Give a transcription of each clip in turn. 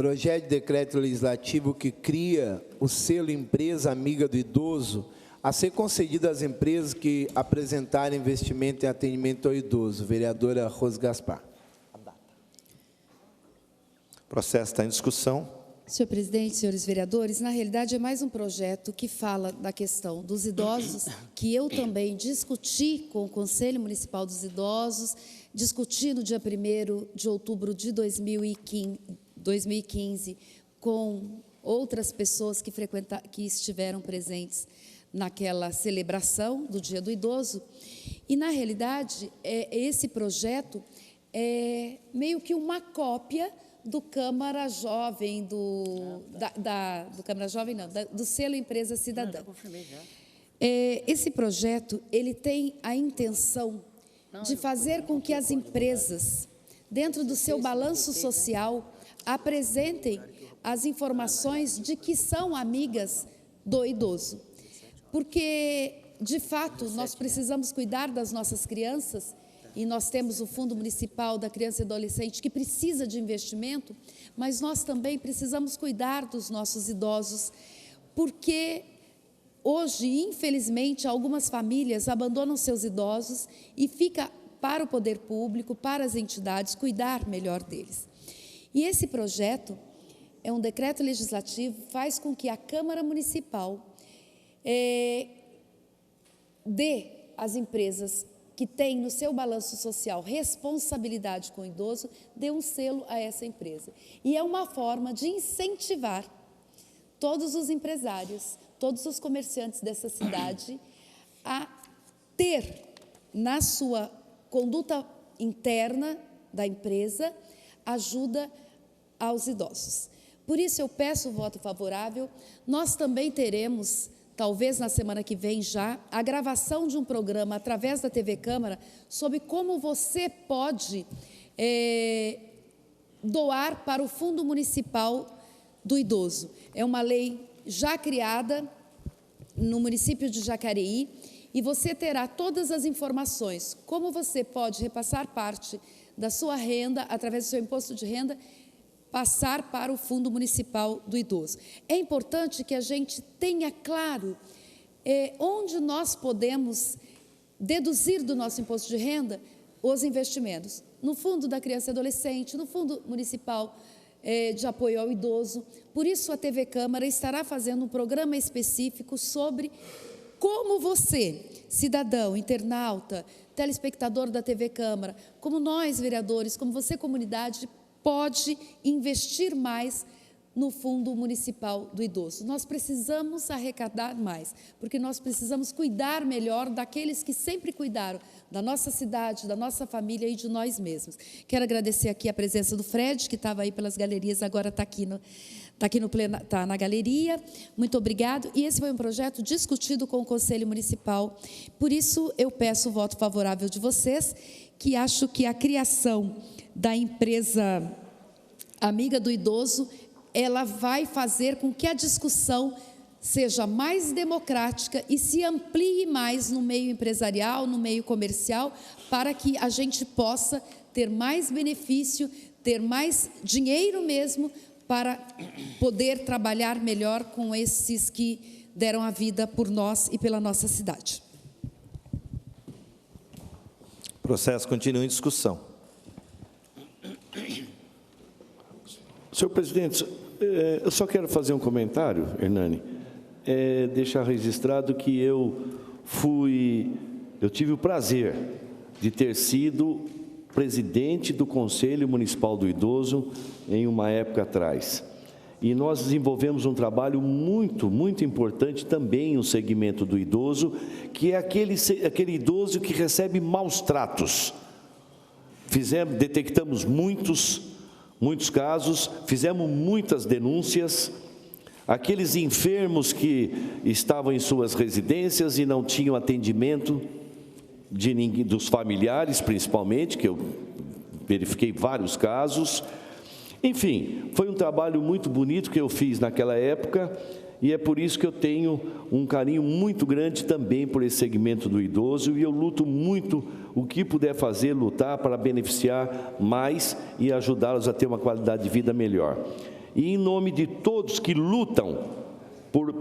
Projeto de decreto legislativo que cria o selo Empresa Amiga do Idoso a ser concedido às empresas que apresentarem investimento em atendimento ao idoso. Vereadora Rose Gaspar. O processo está em discussão. Senhor presidente, senhores vereadores, na realidade é mais um projeto que fala da questão dos idosos, que eu também discuti com o Conselho Municipal dos Idosos, discuti no dia 1º de outubro de 2015 com outras pessoas que estiveram presentes naquela celebração do Dia do Idoso. E, na realidade, esse projeto é meio que uma cópia do Câmara Jovem, do selo Empresa Cidadã. Esse projeto, ele tem a intenção de fazer com que as empresas, dentro do seu balanço social, apresentem as informações de que são amigas do idoso. Porque, de fato, nós precisamos cuidar das nossas crianças, e nós temos o Fundo Municipal da Criança e Adolescente que precisa de investimento, mas nós também precisamos cuidar dos nossos idosos, porque hoje, infelizmente, algumas famílias abandonam seus idosos e fica para o poder público, para as entidades, cuidar melhor deles. E esse projeto é um decreto legislativo, faz com que a Câmara Municipal dê às empresas que têm no seu balanço social responsabilidade com o idoso, dê um selo a essa empresa. E é uma forma de incentivar todos os empresários, todos os comerciantes dessa cidade a ter na sua conduta interna da empresa ajuda aos idosos. Por isso eu peço o voto favorável. Nós também teremos, talvez na semana que vem já, a gravação de um programa através da TV Câmara sobre como você pode doar para o Fundo Municipal do Idoso. É uma lei já criada no município de Jacareí e você terá todas as informações, como você pode repassar parte da sua renda, através do seu imposto de renda, passar para o Fundo Municipal do Idoso. É importante que a gente tenha claro onde nós podemos deduzir do nosso imposto de renda os investimentos. No Fundo da Criança e Adolescente, no Fundo Municipal de Apoio ao Idoso. Por isso, a TV Câmara estará fazendo um programa específico sobre como você, cidadão, internauta, telespectador da TV Câmara, como nós, vereadores, como você, comunidade, pode investir mais no Fundo Municipal do Idoso. Nós precisamos arrecadar mais, porque nós precisamos cuidar melhor daqueles que sempre cuidaram da nossa cidade, da nossa família e de nós mesmos. Quero agradecer aqui a presença do Fred, que estava aí pelas galerias, agora está aqui está na galeria. Muito obrigado. E esse foi um projeto discutido com o Conselho Municipal. Por isso, eu peço o voto favorável de vocês, que acho que a criação da empresa Amiga do Idoso, ela vai fazer com que a discussão seja mais democrática e se amplie mais no meio empresarial, no meio comercial, para que a gente possa ter mais benefício, ter mais dinheiro mesmo, para poder trabalhar melhor com esses que deram a vida por nós e pela nossa cidade. O processo continua em discussão. Senhor presidente, eu só quero fazer um comentário, Hernani, deixar registrado que eu tive o prazer de ter sido presidente do Conselho Municipal do Idoso em uma época atrás. E nós desenvolvemos um trabalho muito, muito importante também no segmento do idoso, que é aquele idoso que recebe maus tratos. Detectamos muitos casos, fizemos muitas denúncias. Aqueles enfermos que estavam em suas residências e não tinham atendimento dos familiares, principalmente, que eu verifiquei vários casos. Enfim, foi um trabalho muito bonito que eu fiz naquela época e é por isso que eu tenho um carinho muito grande também por esse segmento do idoso e eu luto muito o que puder fazer, lutar para beneficiar mais e ajudá-los a ter uma qualidade de vida melhor. E em nome de todos que lutam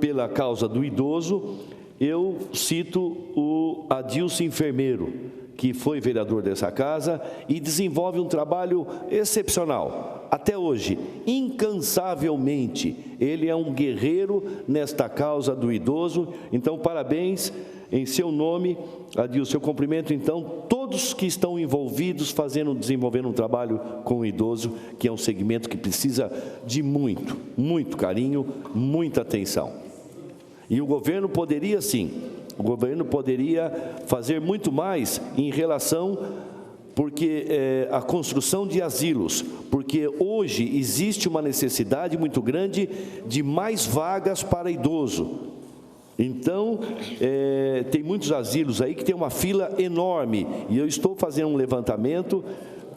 pela causa do idoso, eu cito o Adilson Enfermeiro, que foi vereador dessa casa e desenvolve um trabalho excepcional. Até hoje, incansavelmente, ele é um guerreiro nesta causa do idoso. Então, parabéns em seu nome, Adilson. Eu cumprimento, então, todos que estão envolvidos desenvolvendo um trabalho com o idoso, que é um segmento que precisa de muito carinho, muita atenção. E o governo poderia, sim, fazer muito mais em relação, porque a construção de asilos, porque hoje existe uma necessidade muito grande de mais vagas para idoso. Então, tem muitos asilos aí que tem uma fila enorme, e eu estou fazendo um levantamento,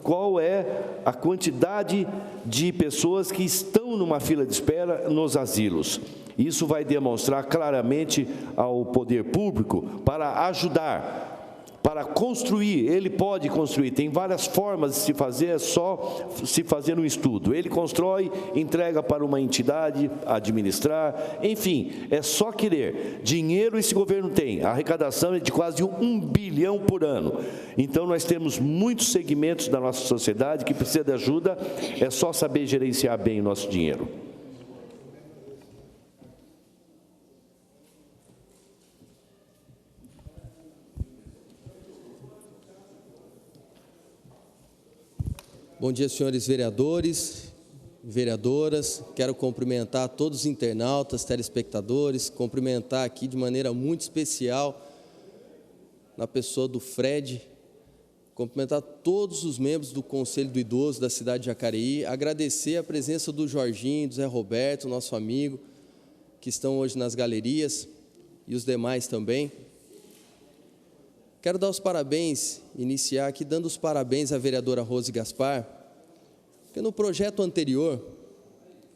qual é a quantidade de pessoas que estão numa fila de espera nos asilos. Isso vai demonstrar claramente ao poder público para ajudar, para construir. Ele pode construir, tem várias formas de se fazer, é só se fazer um estudo. Ele constrói, entrega para uma entidade administrar, enfim, é só querer. Dinheiro esse governo tem, a arrecadação é de quase 1 bilhão por ano. Então, nós temos muitos segmentos da nossa sociedade que precisa de ajuda, é só saber gerenciar bem o nosso dinheiro. Bom dia, senhores vereadores, vereadoras. Quero cumprimentar todos os internautas, telespectadores, cumprimentar aqui de maneira muito especial, na pessoa do Fred, cumprimentar todos os membros do Conselho do Idoso da cidade de Jacareí, agradecer a presença do Jorginho, do Zé Roberto, nosso amigo, que estão hoje nas galerias, e os demais também. Quero dar os parabéns, iniciar aqui dando os parabéns à vereadora Rose Gaspar, porque no projeto anterior,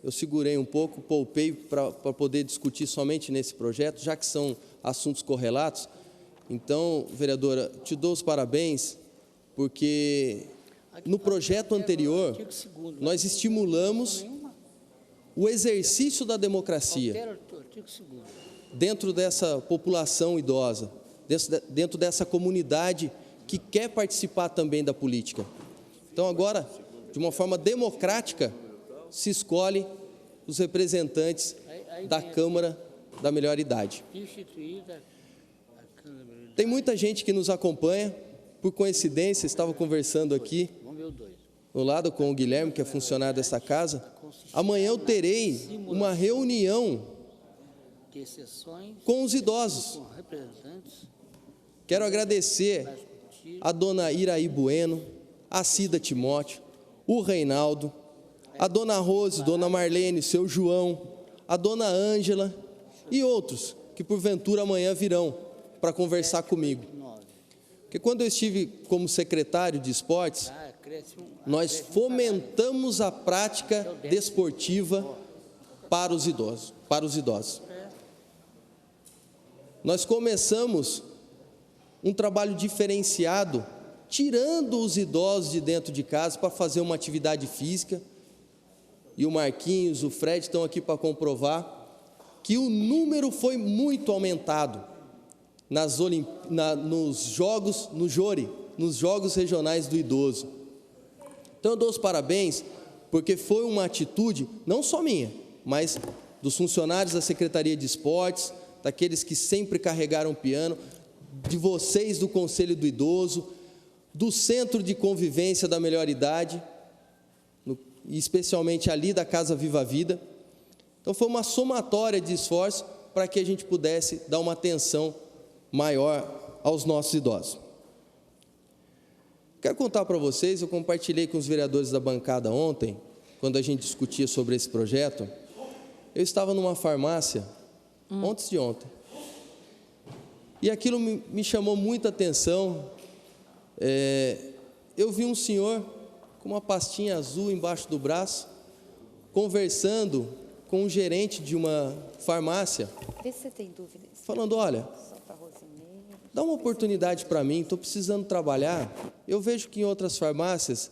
eu segurei um pouco, poupei para poder discutir somente nesse projeto, já que são assuntos correlatos. Então, vereadora, te dou os parabéns, porque no projeto anterior, nós estimulamos o exercício da democracia dentro dessa população idosa, dentro dessa comunidade que quer participar também da política. Então, agora, de uma forma democrática, se escolhe os representantes da Câmara da Melhor Idade. Tem muita gente que nos acompanha, por coincidência, estava conversando aqui, no lado com o Guilherme, que é funcionário dessa casa. Amanhã eu terei uma reunião com os idosos. Quero agradecer a dona Iraí Bueno, a Cida Timóteo, o Reinaldo, a dona Rose, dona Marlene, seu João, a dona Ângela e outros que porventura amanhã virão para conversar comigo. Porque quando eu estive como secretário de esportes, nós fomentamos a prática desportiva para os idosos. Nós começamos um trabalho diferenciado, tirando os idosos de dentro de casa para fazer uma atividade física, e o Marquinhos, o Fred estão aqui para comprovar que o número foi muito aumentado nos Jogos Regionais do Idoso. Então eu dou os parabéns, porque foi uma atitude, não só minha, mas dos funcionários da Secretaria de Esportes, daqueles que sempre carregaram o piano, de vocês do Conselho do Idoso, do Centro de Convivência da Melhor Idade, e especialmente ali da Casa Viva a Vida. Então foi uma somatória de esforços para que a gente pudesse dar uma atenção maior aos nossos idosos. Quero contar para vocês, eu compartilhei com os vereadores da bancada ontem, quando a gente discutia sobre esse projeto. Eu estava numa farmácia, antes de ontem, e aquilo me chamou muita atenção. Eu vi um senhor com uma pastinha azul embaixo do braço, conversando com um gerente de uma farmácia, Vê se você tem dúvidas. falando: olha, dá uma oportunidade para mim, estou precisando trabalhar. Eu vejo que em outras farmácias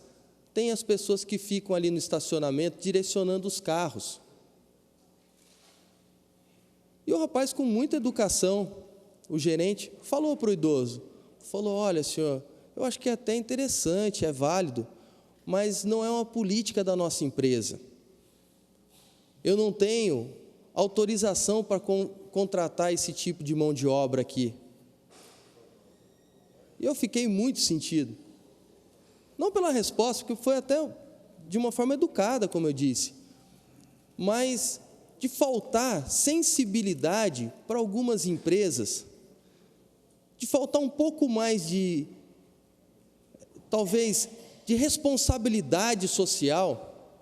tem as pessoas que ficam ali no estacionamento direcionando os carros. E o rapaz, com muita educação, o gerente, falou para o idoso, falou, olha, senhor, eu acho que é até interessante, é válido, mas não é uma política da nossa empresa. Eu não tenho autorização para contratar esse tipo de mão de obra aqui. E eu fiquei muito sentido. Não pela resposta, porque foi até de uma forma educada, como eu disse, mas de faltar sensibilidade para algumas empresas, de faltar um pouco mais de, talvez, de responsabilidade social.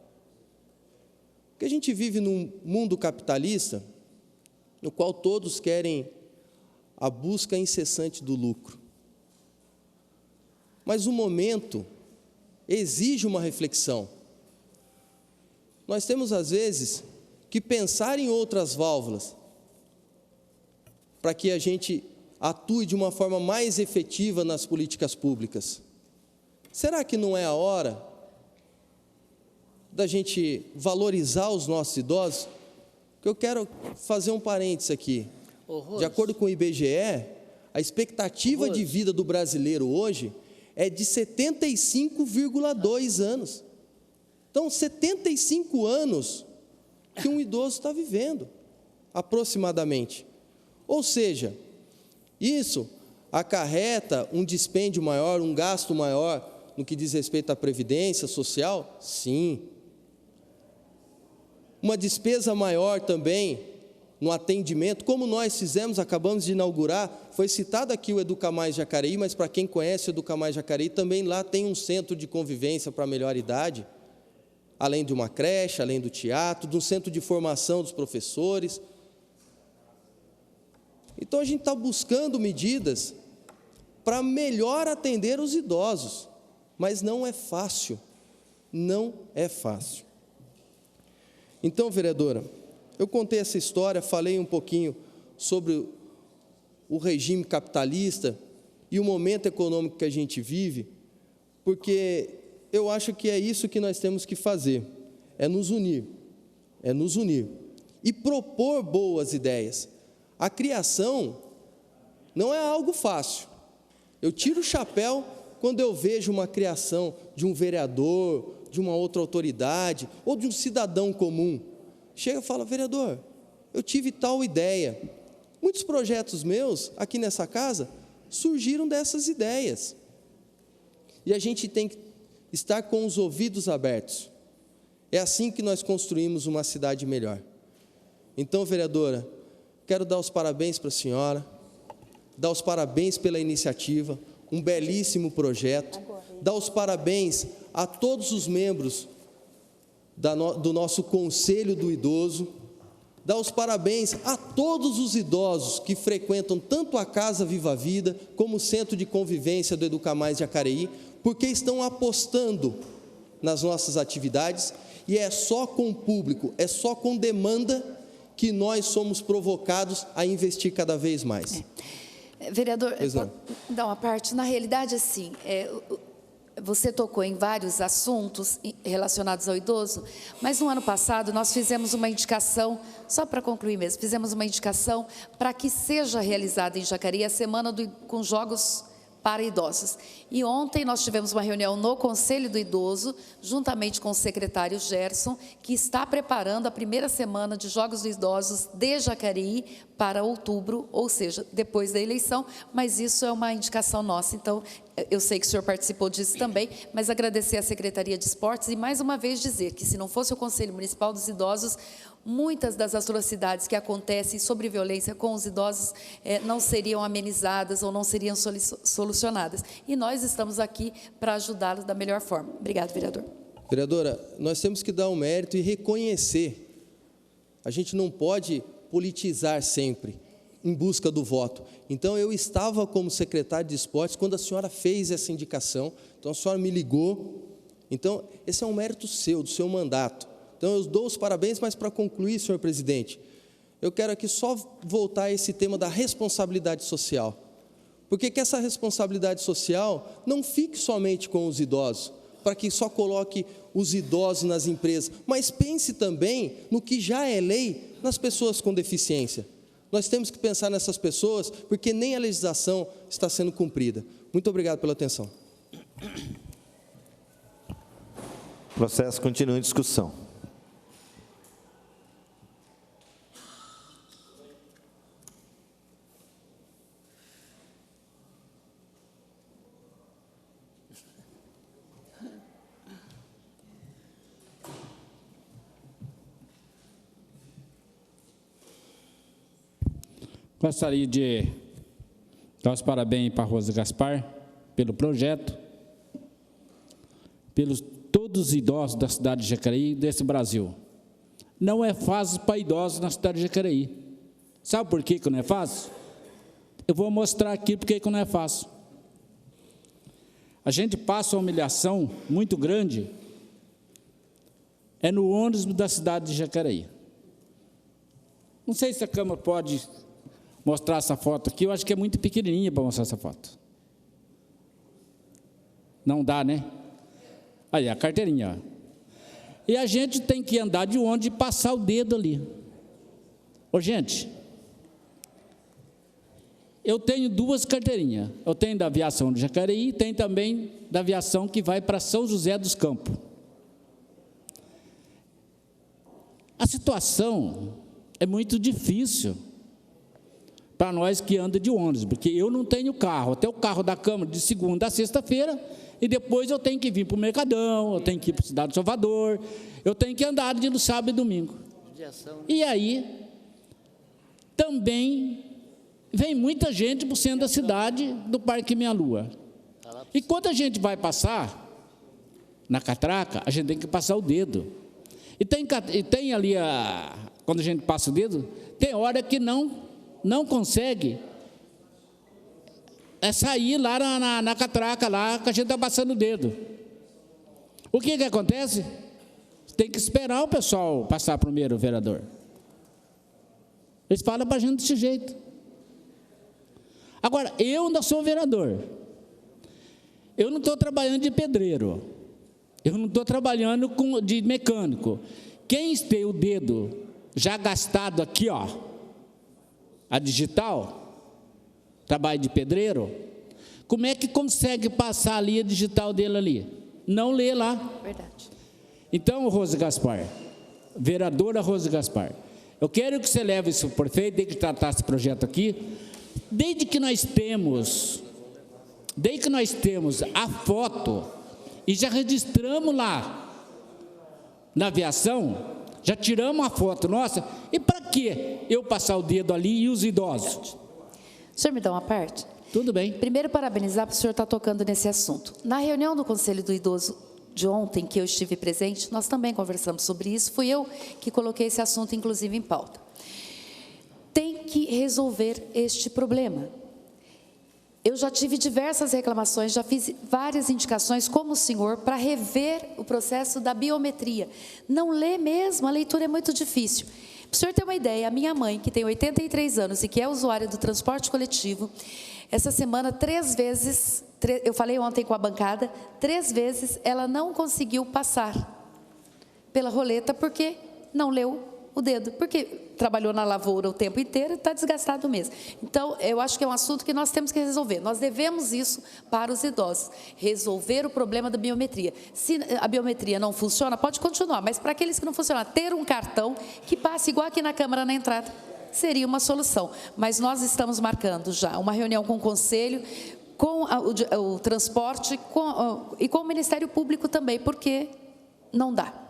Porque a gente vive num mundo capitalista, no qual todos querem a busca incessante do lucro. Mas o momento exige uma reflexão. Nós temos, às vezes, que pensar em outras válvulas para que a gente atue de uma forma mais efetiva nas políticas públicas. Será que não é a hora da gente valorizar os nossos idosos? Que eu quero fazer um parênteses aqui. De acordo com o IBGE, a expectativa de vida do brasileiro hoje é de 75,2 anos. Então, 75 anos que um idoso está vivendo, aproximadamente. Ou seja, isso acarreta um dispêndio maior, um gasto maior no que diz respeito à previdência social? Sim. Uma despesa maior também no atendimento, como nós fizemos, acabamos de inaugurar, foi citado aqui o Educa Mais Jacareí, mas para quem conhece o Educa Mais Jacareí, também lá tem um centro de convivência para a melhor idade, além de uma creche, além do teatro, de um centro de formação dos professores. Então, a gente está buscando medidas para melhor atender os idosos, mas não é fácil, não é fácil. Então, vereadora, eu contei essa história, falei um pouquinho sobre o regime capitalista e o momento econômico que a gente vive, porque eu acho que é isso que nós temos que fazer, é nos unir e propor boas ideias. A criação não é algo fácil. Eu tiro o chapéu quando eu vejo uma criação de um vereador, de uma outra autoridade ou de um cidadão comum. Chega e fala, vereador, eu tive tal ideia. Muitos projetos meus aqui nessa casa surgiram dessas ideias. E a gente tem que estar com os ouvidos abertos. É assim que nós construímos uma cidade melhor. Então, vereadora, quero dar os parabéns para a senhora, dar os parabéns pela iniciativa, um belíssimo projeto, dar os parabéns a todos os membros do nosso Conselho do Idoso, dar os parabéns a todos os idosos que frequentam tanto a Casa Viva Vida, como o Centro de Convivência do Educa Mais Jacareí, porque estão apostando nas nossas atividades, e é só com público, é só com demanda que nós somos provocados a investir cada vez mais. Vereador, dar uma parte, na realidade, assim, você tocou em vários assuntos relacionados ao idoso, mas no ano passado nós fizemos uma indicação, só para concluir mesmo, fizemos uma indicação para que seja realizada em Jacareí a semana com jogos para idosos. E ontem nós tivemos uma reunião no Conselho do Idoso, juntamente com o secretário Gerson, que está preparando a primeira semana de Jogos dos Idosos de Jacareí para outubro, ou seja, depois da eleição, mas isso é uma indicação nossa. Então, eu sei que o senhor participou disso também, mas agradecer à Secretaria de Esportes e mais uma vez dizer que se não fosse o Conselho Municipal dos Idosos, muitas das atrocidades que acontecem sobre violência com os idosos não seriam amenizadas ou não seriam solucionadas. E nós estamos aqui para ajudá-los da melhor forma. Obrigado, vereador. Vereadora, nós temos que dar um mérito e reconhecer. A gente não pode politizar sempre em busca do voto. Então, eu estava como secretário de esportes quando a senhora fez essa indicação. Então, a senhora me ligou. Então, esse é um mérito seu, do seu mandato. Então, eu dou os parabéns, mas para concluir, senhor presidente, eu quero aqui só voltar a esse tema da responsabilidade social. Porque que essa responsabilidade social não fique somente com os idosos, para que só coloque os idosos nas empresas, mas pense também no que já é lei nas pessoas com deficiência. Nós temos que pensar nessas pessoas, porque nem a legislação está sendo cumprida. Muito obrigado pela atenção. O processo continua em discussão. Gostaria de dar os parabéns para a Rosa Gaspar pelo projeto, pelos todos os idosos da cidade de Jacareí e desse Brasil. Não é fácil para idosos na cidade de Jacareí. Sabe por que não é fácil? Eu vou mostrar aqui porque que não é fácil. A gente passa uma humilhação muito grande no ônibus da cidade de Jacareí. Não sei se a Câmara pode mostrar essa foto aqui, eu acho que é muito pequenininha para mostrar essa foto. Não dá, né? Aí, a carteirinha. Ó. E a gente tem que andar de ônibus e passar o dedo ali. Ô, gente, eu tenho duas carteirinhas. Eu tenho da aviação de Jacareí e tenho também da aviação que vai para São José dos Campos. A situação é muito difícil para nós que andam de ônibus, porque eu não tenho carro, eu tenho o carro da Câmara de segunda a sexta-feira, e depois eu tenho que vir para o Mercadão, eu tenho que ir para a cidade de Salvador, eu tenho que andar de sábado e domingo. E aí, também, vem muita gente para o centro da cidade, do Parque Minha Lua. E quando a gente vai passar na catraca, a gente tem que passar o dedo. E tem ali, quando a gente passa o dedo, tem hora que não consegue sair lá na catraca, lá que a gente está passando o dedo. O que acontece? Tem que esperar o pessoal passar primeiro, o vereador. Eles falam para a gente desse jeito. Agora, eu não sou vereador. Eu não estou trabalhando de pedreiro. Eu não estou trabalhando de mecânico. Quem tem o dedo já gastado aqui, ó, a digital, trabalho de pedreiro, como é que consegue passar ali a digital dele ali? Não lê lá. Verdade. Então, Rosa Gaspar, vereadora Rosa Gaspar, eu quero que você leve isso para o prefeito, tem que tratar esse projeto aqui, desde que nós temos a foto e já registramos lá na aviação, já tiramos a foto nossa, e para que eu passar o dedo ali e os idosos? O senhor me dá uma parte? Tudo bem. Primeiro, parabenizar por o senhor estar tocando nesse assunto. Na reunião do Conselho do Idoso de ontem, que eu estive presente, nós também conversamos sobre isso, fui eu que coloquei esse assunto, inclusive, em pauta. Tem que resolver este problema. Eu já tive diversas reclamações, já fiz várias indicações, como o senhor, para rever o processo da biometria. Não lê mesmo, a leitura é muito difícil. Para o senhor ter uma ideia, a minha mãe, que tem 83 anos e que é usuária do transporte coletivo, essa semana, 3 vezes, eu falei ontem com a bancada, 3 vezes ela não conseguiu passar pela roleta porque não leu o dedo, porque trabalhou na lavoura o tempo inteiro e está desgastado mesmo. Então, eu acho que é um assunto que nós temos que resolver. Nós devemos isso para os idosos, resolver o problema da biometria. Se a biometria não funciona, pode continuar, mas para aqueles que não funcionam, ter um cartão que passe igual aqui na Câmara na entrada, seria uma solução. Mas nós estamos marcando já uma reunião com o Conselho, com o transporte e com o Ministério Público também, porque não dá.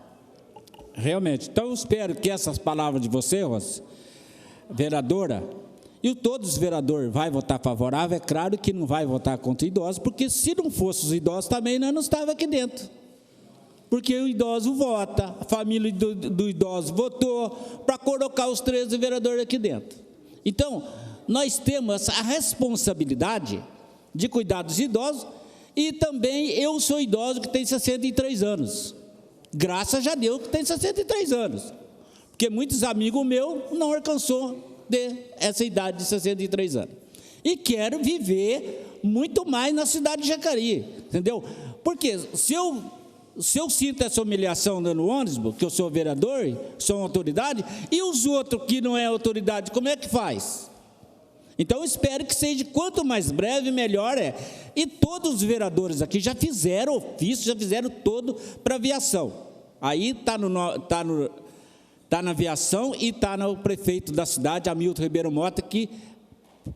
Realmente. Então, eu espero que essas palavras de você, Rosa, vereadora, e todos os vereadores vão votar favorável, é claro que não vai votar contra idosos, porque se não fosse os idosos também, nós não estávamos aqui dentro. Porque o idoso vota, a família do idoso votou para colocar os 13 vereadores aqui dentro. Então, nós temos a responsabilidade de cuidar dos idosos, e também eu sou idoso que tem 63 anos. Graças a Deus que tem 63 anos, porque muitos amigos meus não alcançou essa idade de 63 anos. E quero viver muito mais na cidade de Jacareí, entendeu? Porque se eu se eu sinto essa humilhação no ônibus, que eu sou vereador, sou uma autoridade, e os outros que não é autoridade, como é que faz? Então, eu espero que seja quanto mais breve, melhor é. E todos os vereadores aqui já fizeram ofício, já fizeram todo para a aviação. Aí está na aviação e está no prefeito da cidade, Hamilton Ribeiro Mota, que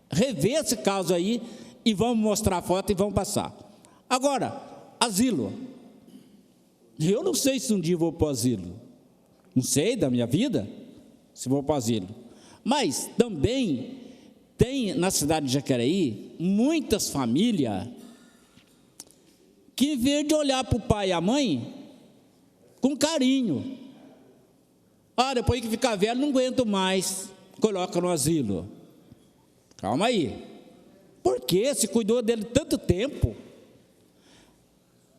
revê esse caso aí e vamos mostrar a foto e vamos passar. Agora, asilo. Eu não sei se um dia vou para o asilo. Não sei da minha vida se vou para o asilo. Mas também tem na cidade de Jacareí muitas famílias que, em vez de olhar para o pai e a mãe com carinho, depois que ficar velho, não aguento mais, coloca no asilo. Calma aí. Por quê? Se cuidou dele tanto tempo,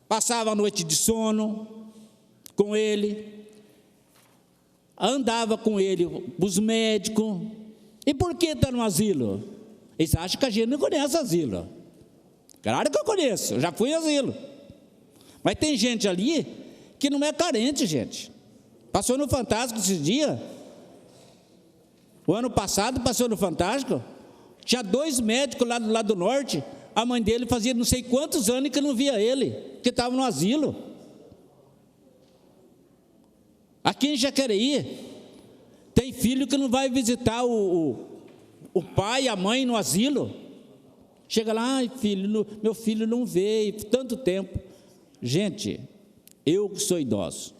passava a noite de sono com ele, andava com ele os médicos. E por que está no asilo? Eles acham que a gente não conhece asilo. Claro que eu conheço, eu já fui em asilo. Mas tem gente ali que não é carente, gente. Passou no Fantástico esses dias. O ano passado passou no Fantástico. Tinha 2 médicos lá do lado do norte. A mãe dele fazia não sei quantos anos que não via ele, que estava no asilo. Aqui em Jacareí, tem filho que não vai visitar o pai e a mãe no asilo. Chega lá, filho, meu filho não veio, tanto tempo. Gente, eu que sou idoso,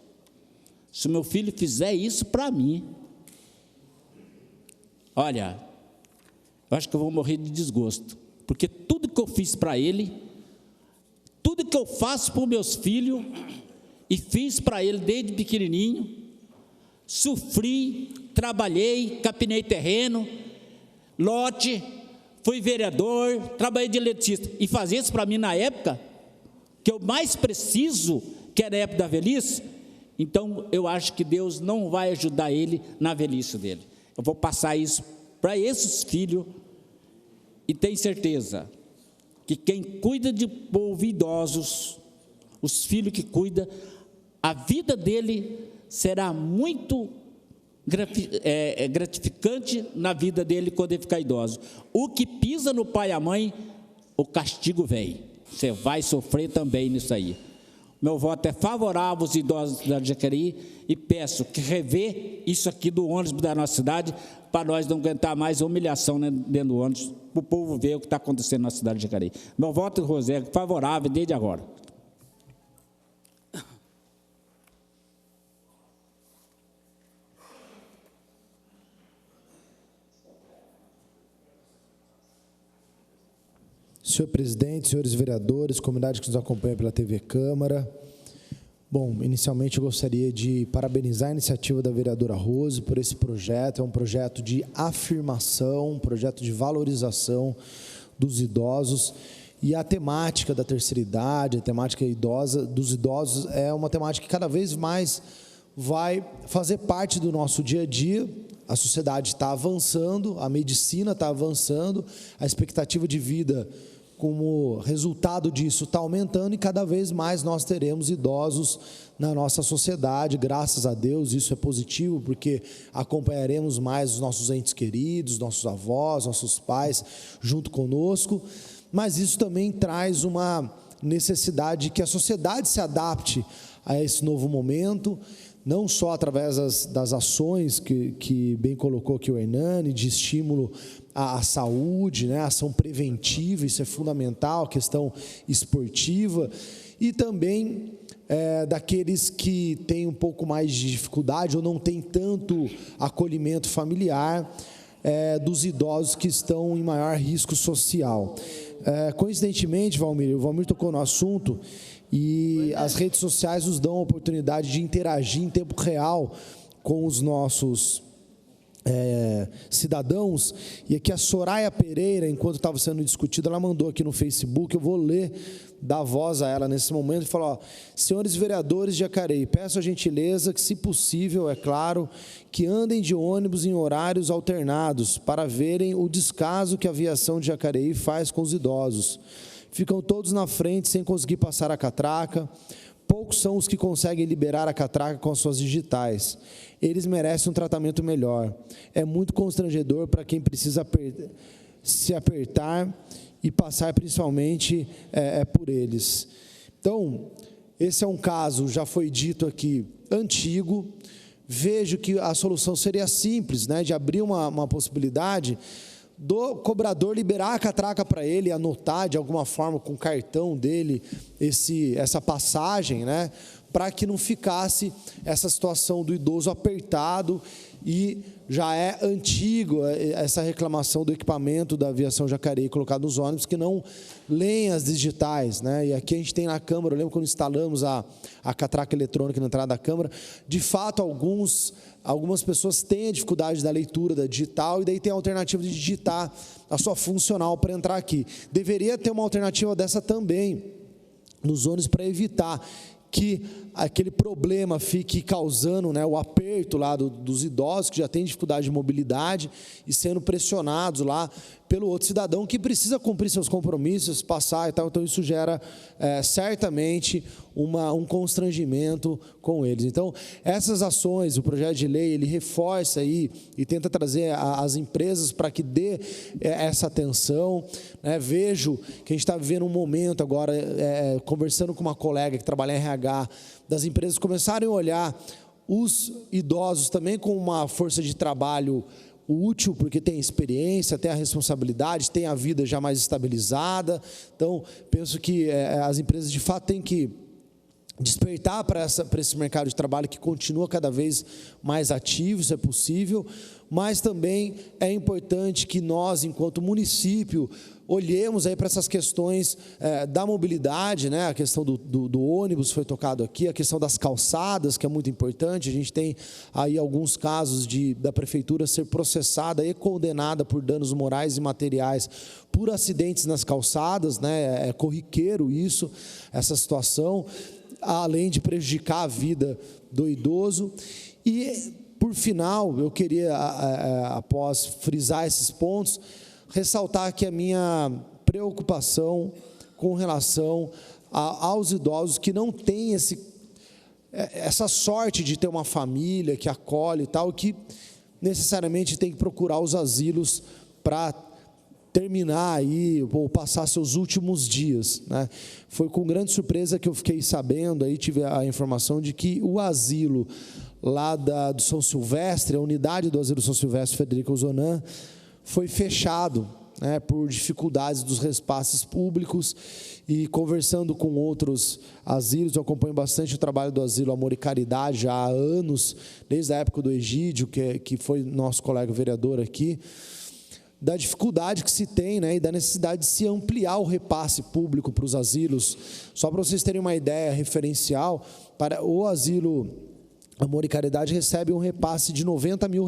se meu filho fizer isso para mim, olha, eu acho que eu vou morrer de desgosto, porque tudo que eu fiz para ele, tudo que eu faço para os meus filhos, e fiz para ele desde pequenininho, sofri, trabalhei, capinei terreno, lote, fui vereador, trabalhei de eletricista, e fazer isso para mim na época, que eu mais preciso, que era a época da velhice, então eu acho que Deus não vai ajudar ele na velhice dele. Eu vou passar isso para esses filhos, e tenho certeza que quem cuida de povo idosos, os filhos que cuidam, a vida dele será muito gratificante na vida dele quando ele ficar idoso. O que pisa no pai e a mãe, o castigo vem. Você vai sofrer também nisso aí. Meu voto é favorável aos idosos da Jacareí e peço que revê isso aqui do ônibus da nossa cidade, para nós não aguentar mais humilhação dentro do ônibus, para o povo ver o que está acontecendo na cidade de Jacareí. Meu voto, José, é favorável desde agora. Senhor presidente, senhores vereadores, comunidade que nos acompanha pela TV Câmara. Bom, inicialmente eu gostaria de parabenizar a iniciativa da vereadora Rose por esse projeto. É um projeto de afirmação, um projeto de valorização dos idosos. E a temática da terceira idade, a temática dos idosos é uma temática que cada vez mais vai fazer parte do nosso dia a dia. A sociedade está avançando, a medicina está avançando, a expectativa de vida como resultado disso está aumentando e cada vez mais nós teremos idosos na nossa sociedade, graças a Deus, isso é positivo, porque acompanharemos mais os nossos entes queridos, nossos avós, nossos pais, junto conosco, mas isso também traz uma necessidade de que a sociedade se adapte a esse novo momento, não só através das ações que bem colocou aqui o Hernani, de estímulo à saúde, né, ação preventiva, isso é fundamental, questão esportiva, e também daqueles que têm um pouco mais de dificuldade ou não têm tanto acolhimento familiar, dos idosos que estão em maior risco social. Coincidentemente, o Valmir tocou no assunto, e as redes sociais nos dão a oportunidade de interagir em tempo real com os nossos cidadãos, e aqui a Soraya Pereira, enquanto estava sendo discutido, ela mandou aqui no Facebook, eu vou ler, dar voz a ela nesse momento, e falar: senhores vereadores de Jacareí, peço a gentileza que, se possível, é claro, que andem de ônibus em horários alternados, para verem o descaso que a aviação de Jacareí faz com os idosos. Ficam todos na frente sem conseguir passar a catraca, poucos são os que conseguem liberar a catraca com as suas digitais. Eles merecem um tratamento melhor. É muito constrangedor para quem precisa se apertar e passar principalmente por eles. Então, esse é um caso, já foi dito aqui, antigo. Vejo que a solução seria simples, né, de abrir uma possibilidade do cobrador liberar a catraca para ele, anotar de alguma forma com o cartão dele essa passagem, né, para que não ficasse essa situação do idoso apertado. E já é antigo essa reclamação do equipamento da aviação Jacareí colocado nos ônibus, que não leem as digitais, né? E aqui a gente tem na Câmara, eu lembro quando instalamos a catraca eletrônica na entrada da Câmara, de fato algumas pessoas têm a dificuldade da leitura da digital, e daí tem a alternativa de digitar a sua funcional para entrar aqui. Deveria ter uma alternativa dessa também nos ônibus para evitar que aquele problema fique causando, né, o aperto lá dos idosos que já têm dificuldade de mobilidade e sendo pressionados lá pelo outro cidadão que precisa cumprir seus compromissos, passar e tal. Então isso gera certamente um constrangimento com eles. Então essas ações, o projeto de lei, ele reforça aí e tenta trazer as empresas para que dê essa atenção, né? Vejo que a gente está vivendo um momento agora, conversando com uma colega que trabalha em RH, das empresas começarem a olhar os idosos também com uma força de trabalho útil, porque tem experiência, tem a responsabilidade, tem a vida já mais estabilizada. Então, penso que as empresas de fato têm que despertar para esse mercado de trabalho que continua cada vez mais ativo, isso é possível, mas também é importante que nós, enquanto município, olhemos aí para essas questões da mobilidade, né? A questão do ônibus foi tocado aqui, a questão das calçadas, que é muito importante. A gente tem aí alguns casos da prefeitura ser processada e condenada por danos morais e materiais por acidentes nas calçadas, né? É corriqueiro isso, essa situação, além de prejudicar a vida do idoso. E, por final, eu queria, após frisar esses pontos, ressaltar aqui a minha preocupação com relação aos idosos que não têm essa sorte de ter uma família que acolhe e tal, que necessariamente tem que procurar os asilos para terminar aí, ou passar seus últimos dias, né? Foi com grande surpresa que eu fiquei sabendo, aí tive a informação de que o asilo lá do São Silvestre, a unidade do asilo São Silvestre Frederico Zonan, foi fechado, né, por dificuldades dos repasses públicos. E conversando com outros asilos, eu acompanho bastante o trabalho do asilo Amor e Caridade já há anos, desde a época do Egídio, que foi nosso colega vereador aqui, da dificuldade que se tem, né, e da necessidade de se ampliar o repasse público para os asilos. Só para vocês terem uma ideia referencial, para o asilo Amor e Caridade recebe um repasse de R$90 mil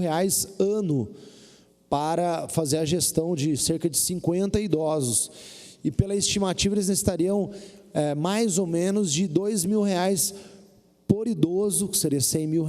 ano para fazer a gestão de cerca de 50 idosos. E pela estimativa, eles necessitariam mais ou menos de R$2 mil por idoso, que seria R$100 mil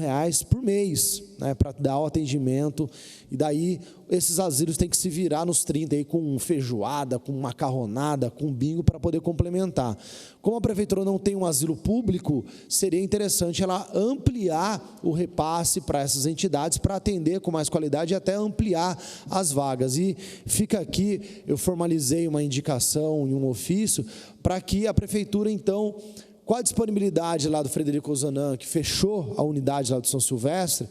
por mês, né, para dar o atendimento. E daí, esses asilos têm que se virar nos 30 aí, com feijoada, com macarronada, com bingo, para poder complementar. Como a prefeitura não tem um asilo público, seria interessante ela ampliar o repasse para essas entidades, para atender com mais qualidade e até ampliar as vagas. E fica aqui, eu formalizei uma indicação em um ofício, para que a prefeitura, então, com a disponibilidade lá do Frederico Zonan, que fechou a unidade lá do São Silvestre,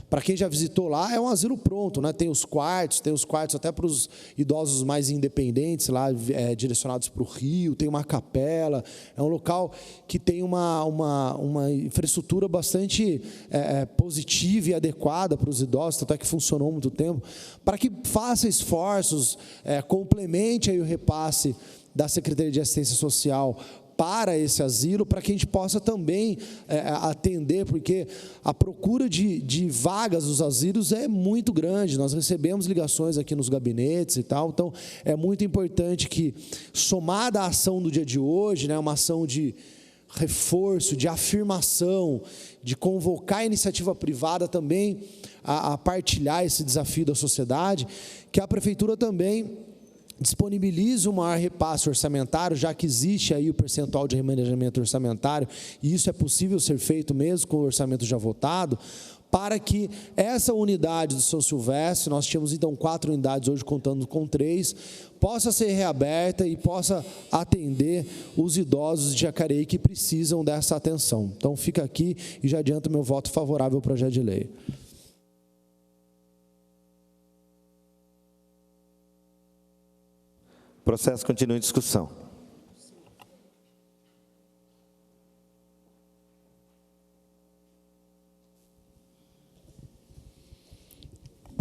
para quem já visitou lá, é um asilo pronto, né? Tem os quartos até para os idosos mais independentes, lá direcionados para o Rio, tem uma capela, é um local que tem uma infraestrutura bastante positiva e adequada para os idosos, até que funcionou há muito tempo, para que faça esforços, complemente aí o repasse da Secretaria de Assistência Social para esse asilo, para que a gente possa também atender, porque a procura de vagas dos asilos é muito grande. Nós recebemos ligações aqui nos gabinetes e tal, então é muito importante que, somada à ação do dia de hoje, né, uma ação de reforço, de afirmação, de convocar a iniciativa privada também a partilhar esse desafio da sociedade, que a prefeitura também disponibilize o maior repasse orçamentário, já que existe aí o percentual de remanejamento orçamentário, e isso é possível ser feito mesmo com o orçamento já votado, para que essa unidade do São Silvestre, nós tínhamos então 4 unidades, hoje contando com 3, possa ser reaberta e possa atender os idosos de Jacareí que precisam dessa atenção. Então fica aqui e já adianto meu voto favorável ao projeto de lei. O processo continua em discussão.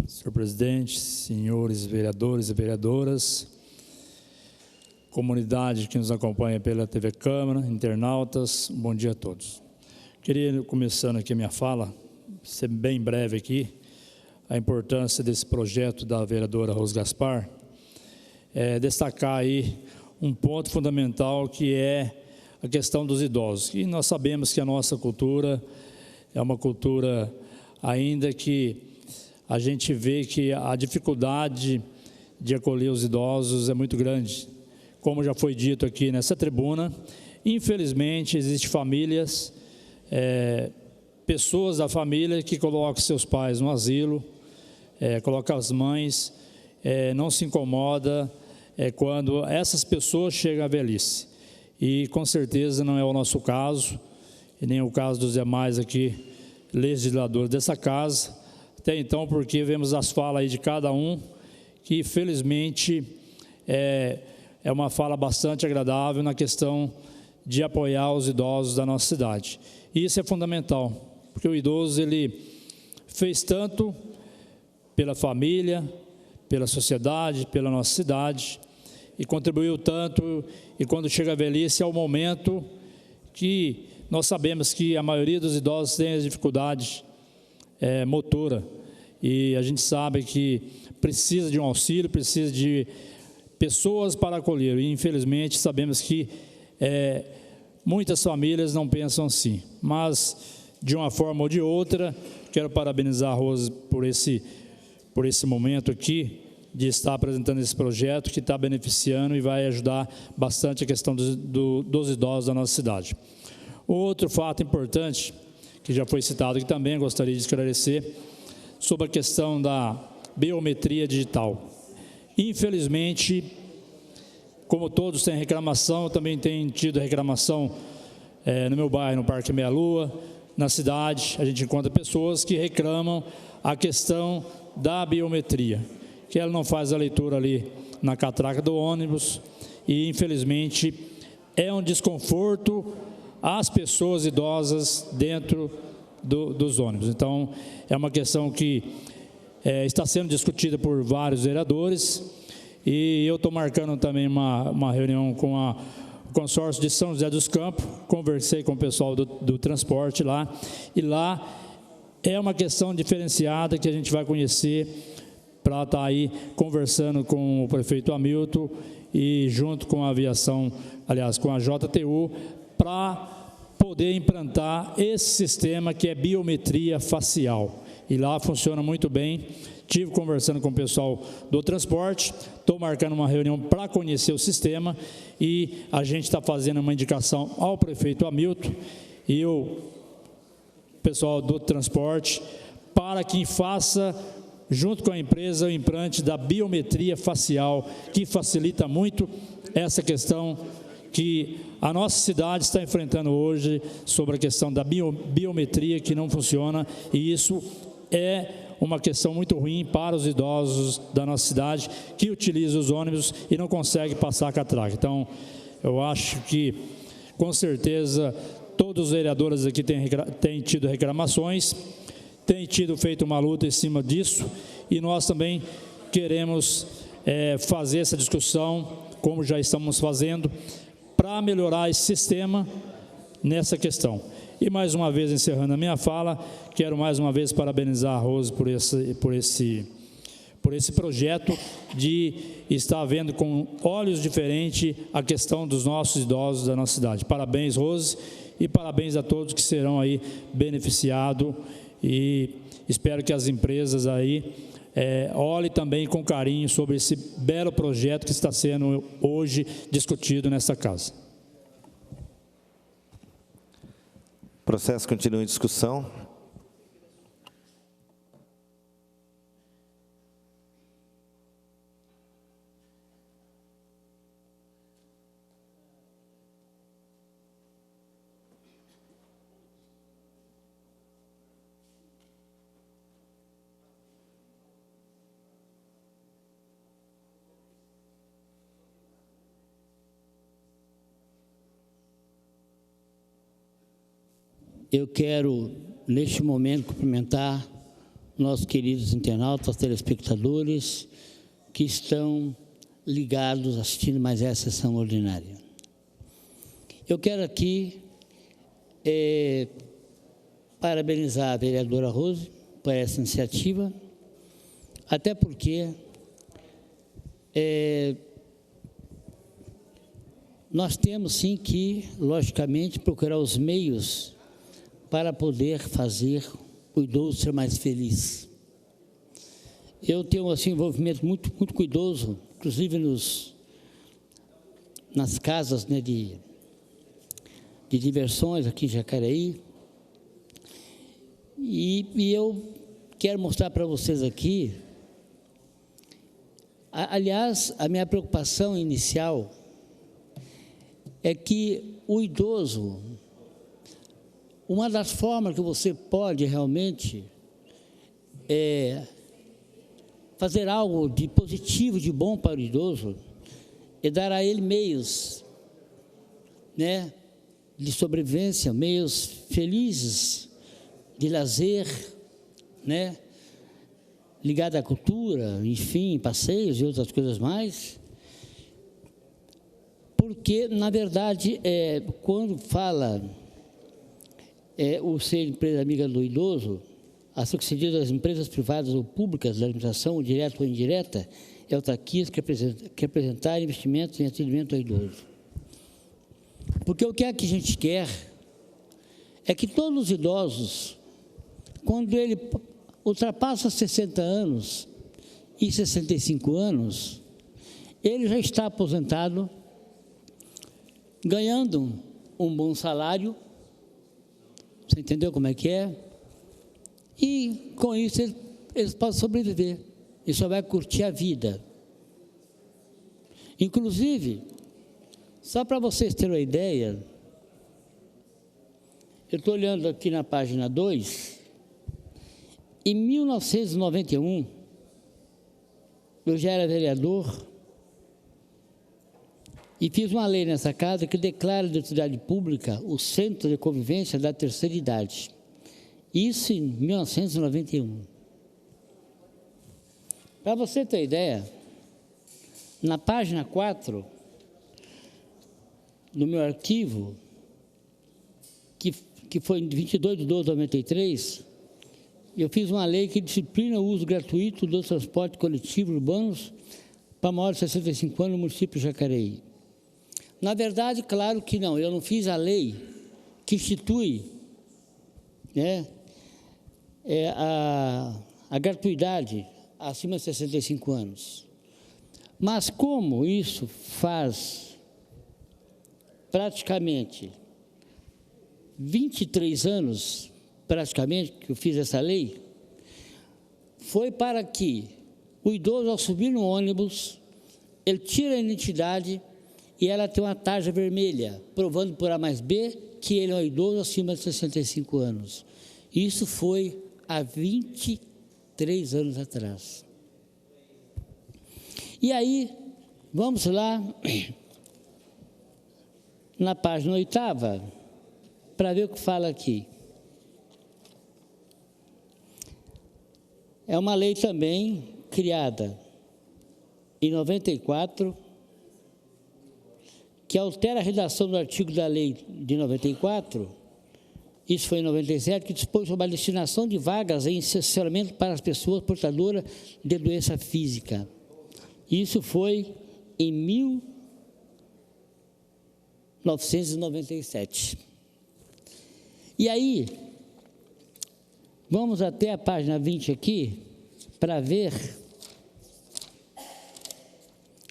Senhor presidente, senhores vereadores e vereadoras, comunidade que nos acompanha pela TV Câmara, internautas, bom dia a todos. Queria, começando aqui a minha fala, ser bem breve aqui, a importância desse projeto da vereadora Rose Gaspar, destacar aí um ponto fundamental que é a questão dos idosos. E nós sabemos que a nossa cultura é uma cultura ainda que a gente vê que a dificuldade de acolher os idosos é muito grande. Como já foi dito aqui nessa tribuna, infelizmente existem famílias, pessoas da família que colocam seus pais no asilo, colocam as mães, não se incomoda quando essas pessoas chegam à velhice. E com certeza não é o nosso caso, e nem o caso dos demais aqui, legisladores dessa casa, até então porque vemos as falas aí de cada um, que felizmente é uma fala bastante agradável na questão de apoiar os idosos da nossa cidade. E isso é fundamental, porque o idoso ele fez tanto pela família, pela sociedade, pela nossa cidade, e contribuiu tanto, e quando chega a velhice é o momento que nós sabemos que a maioria dos idosos tem as dificuldades motora, e a gente sabe que precisa de um auxílio, precisa de pessoas para acolher, e infelizmente sabemos que muitas famílias não pensam assim, mas de uma forma ou de outra, quero parabenizar a Rose por esse momento aqui, de estar apresentando esse projeto que está beneficiando e vai ajudar bastante a questão dos idosos da nossa cidade. Outro fato importante, que já foi citado aqui também, gostaria de esclarecer, sobre a questão da biometria digital. Infelizmente, como todos têm reclamação, eu também tenho tido reclamação no meu bairro, no Parque Meia Lua, na cidade, a gente encontra pessoas que reclamam a questão da biometria, que ela não faz a leitura ali na catraca do ônibus, e infelizmente é um desconforto às pessoas idosas dentro dos ônibus. Então, é uma questão que está sendo discutida por vários vereadores, e eu estou marcando também uma reunião com o consórcio de São José dos Campos, conversei com o pessoal do transporte lá, e lá é uma questão diferenciada que a gente vai conhecer para estar aí conversando com o prefeito Hamilton e junto com a aviação, aliás, com a JTU, para poder implantar esse sistema que é biometria facial. E lá funciona muito bem. Estive conversando com o pessoal do transporte, estou marcando uma reunião para conhecer o sistema, e a gente está fazendo uma indicação ao prefeito Hamilton e o pessoal do transporte para que faça, junto com a empresa, o implante da biometria facial, que facilita muito essa questão que a nossa cidade está enfrentando hoje sobre a questão da biometria que não funciona, e isso é uma questão muito ruim para os idosos da nossa cidade que utilizam os ônibus e não conseguem passar a catraca. Então, eu acho que, com certeza, todos os vereadores aqui têm tido reclamações, têm feito uma luta em cima disso, e nós também queremos fazer essa discussão, como já estamos fazendo, para melhorar esse sistema nessa questão. E mais uma vez, encerrando a minha fala, quero mais uma vez parabenizar a Rose por esse projeto de estar vendo com olhos diferentes a questão dos nossos idosos da nossa cidade. Parabéns, Rose, e parabéns a todos que serão aí beneficiados, e espero que as empresas aí olhe também com carinho sobre esse belo projeto que está sendo hoje discutido nesta casa. O processo continua em discussão. Eu quero, neste momento, cumprimentar nossos queridos internautas, telespectadores, que estão ligados, assistindo mais essa sessão ordinária. Eu quero aqui parabenizar a vereadora Rose por essa iniciativa, até porque nós temos, sim, que, logicamente, procurar os meios para poder fazer o idoso ser mais feliz. Eu tenho, assim, um envolvimento muito cuidoso, inclusive nas casas, né, de diversões aqui em Jacareí, e eu quero mostrar para vocês aqui, aliás, a minha preocupação inicial é que o idoso, uma das formas que você pode realmente fazer algo de positivo, de bom para o idoso, é dar a ele meios, né, de sobrevivência, meios felizes, de lazer, né, ligado à cultura, enfim, passeios e outras coisas mais. Porque, na verdade, quando fala o ser empresa amiga do idoso, a sucedida das empresas privadas ou públicas da administração, direta ou indireta, é autarquias que apresentar investimentos em atendimento ao idoso. Porque o que é que a gente quer é que todos os idosos, quando ele ultrapassa 60 anos e 65 anos, ele já está aposentado, ganhando um bom salário. Você entendeu como é que é? E, com isso, eles podem sobreviver. E só vai curtir a vida. Inclusive, só para vocês terem uma ideia, eu estou olhando aqui na página 2, em 1991, eu já era vereador, e fiz uma lei nessa casa que declara de utilidade pública o Centro de Convivência da Terceira Idade. Isso em 1991. Para você ter ideia, na página 4 do meu arquivo, que foi em 22 de 12 de 93, eu fiz uma lei que disciplina o uso gratuito do transporte coletivo urbanos para maiores de 65 anos no município de Jacareí. Na verdade, claro que não, eu não fiz a lei que institui, né, a gratuidade acima de 65 anos. Mas como isso faz praticamente 23 anos, praticamente, que eu fiz essa lei, foi para que o idoso, ao subir no ônibus, ele tira a identidade e ela tem uma tarja vermelha, provando por A mais B que ele é um idoso acima de 65 anos. Isso foi há 23 anos atrás. E aí, vamos lá, na página 8ª, para ver o que fala aqui. É uma lei também criada em 94, que altera a redação do artigo da lei de 94, isso foi em 97, que dispõe sobre a destinação de vagas em estacionamento para as pessoas portadoras de doença física. Isso foi em 1997. E aí, vamos até a página 20 aqui, para ver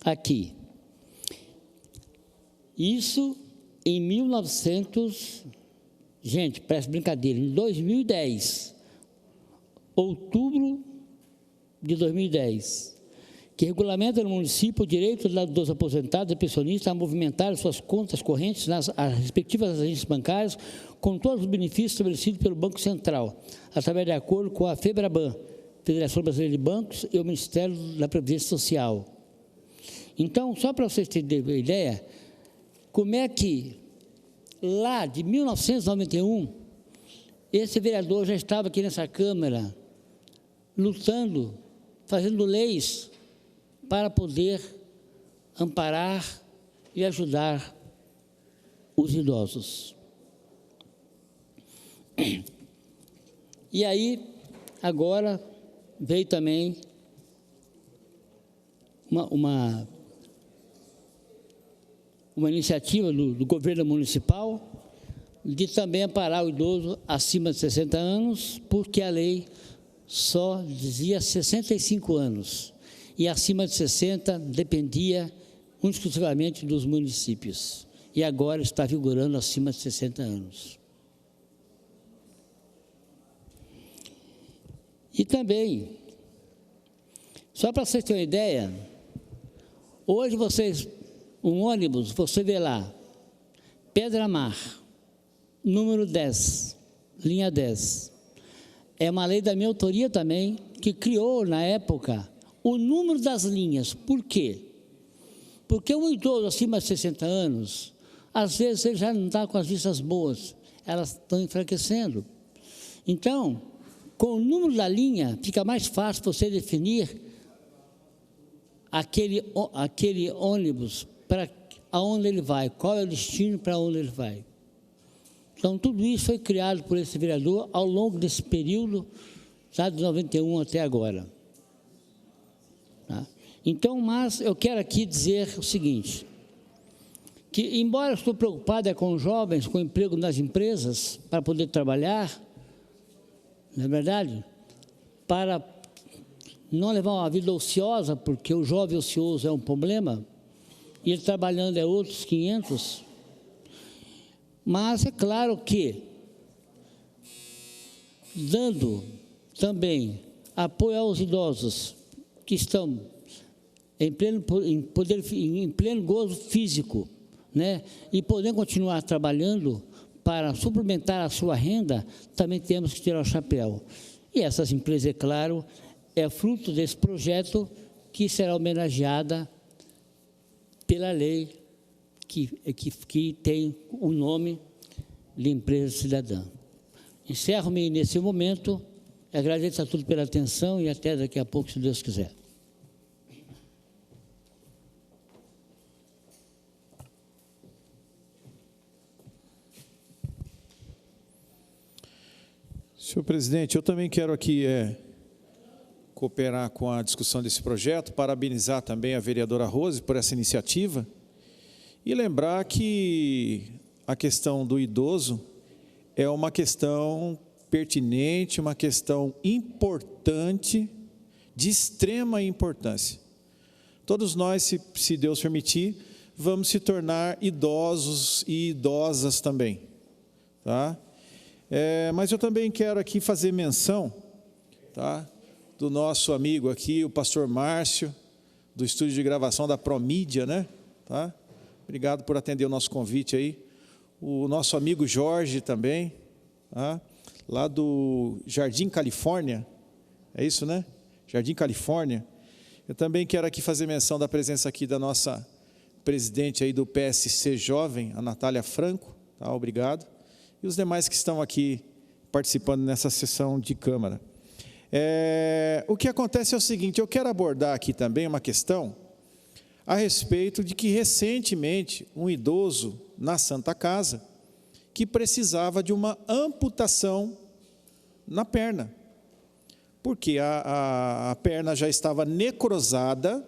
aqui. Isso em 1900, gente, parece brincadeira, em 2010, outubro de 2010, que regulamenta no município o direito dos aposentados e pensionistas a movimentar suas contas correntes nas respectivas agências bancárias com todos os benefícios estabelecidos pelo Banco Central, através de acordo com a FEBRABAN, Federação Brasileira de Bancos, e o Ministério da Previdência Social. Então, só para vocês terem uma ideia, como é que, lá de 1991, esse vereador já estava aqui nessa Câmara, lutando, fazendo leis para poder amparar e ajudar os idosos. E aí, agora, veio também uma iniciativa do governo municipal de também amparar o idoso acima de 60 anos, porque a lei só dizia 65 anos, e acima de 60 dependia exclusivamente dos municípios, e agora está vigorando acima de 60 anos. E também, só para vocês terem uma ideia, hoje um ônibus, você vê lá, Pedra Mar, número 10, linha 10. É uma lei da minha autoria também, que criou, na época, o número das linhas. Por quê? Porque um idoso acima de 60 anos, às vezes ele já não está com as vistas boas, elas estão enfraquecendo. Então, com o número da linha, fica mais fácil você definir aquele ônibus para aonde ele vai, qual é o destino para onde ele vai. Então, tudo isso foi criado por esse vereador ao longo desse período, tá, de 91 até agora. Tá? Então, mas eu quero aqui dizer o seguinte, que embora eu estou preocupado com os jovens, com o emprego nas empresas, para poder trabalhar, não é verdade? Para não levar uma vida ociosa, porque o jovem ocioso é um problema, e ele trabalhando é outros 500, mas é claro que, dando também apoio aos idosos que estão em pleno gozo físico, né, e podendo continuar trabalhando para suplementar a sua renda, também temos que tirar o chapéu. E essas empresas, é claro, é fruto desse projeto que será homenageada pela lei que tem o nome de empresa cidadã. Encerro-me nesse momento, agradeço a todos pela atenção e até daqui a pouco, se Deus quiser. Senhor presidente, eu também quero aqui cooperar com a discussão desse projeto, parabenizar também a vereadora Rose por essa iniciativa e lembrar que a questão do idoso é uma questão pertinente, uma questão importante, de extrema importância. Todos nós, se Deus permitir, vamos se tornar idosos e idosas também, tá? Mas eu também quero aqui fazer menção, tá, do nosso amigo aqui, o pastor Márcio, do estúdio de gravação da Promídia, né? Tá? Obrigado por atender o nosso convite aí. O nosso amigo Jorge também, tá? Lá do Jardim Califórnia, é isso, né? Jardim Califórnia. Eu também quero aqui fazer menção da presença aqui da nossa presidente aí do PSC Jovem, a Natália Franco, tá? Obrigado. E os demais que estão aqui participando nessa sessão de Câmara. O que acontece é o seguinte, eu quero abordar aqui também uma questão a respeito de que recentemente um idoso na Santa Casa que precisava de uma amputação na perna, porque a perna já estava necrosada,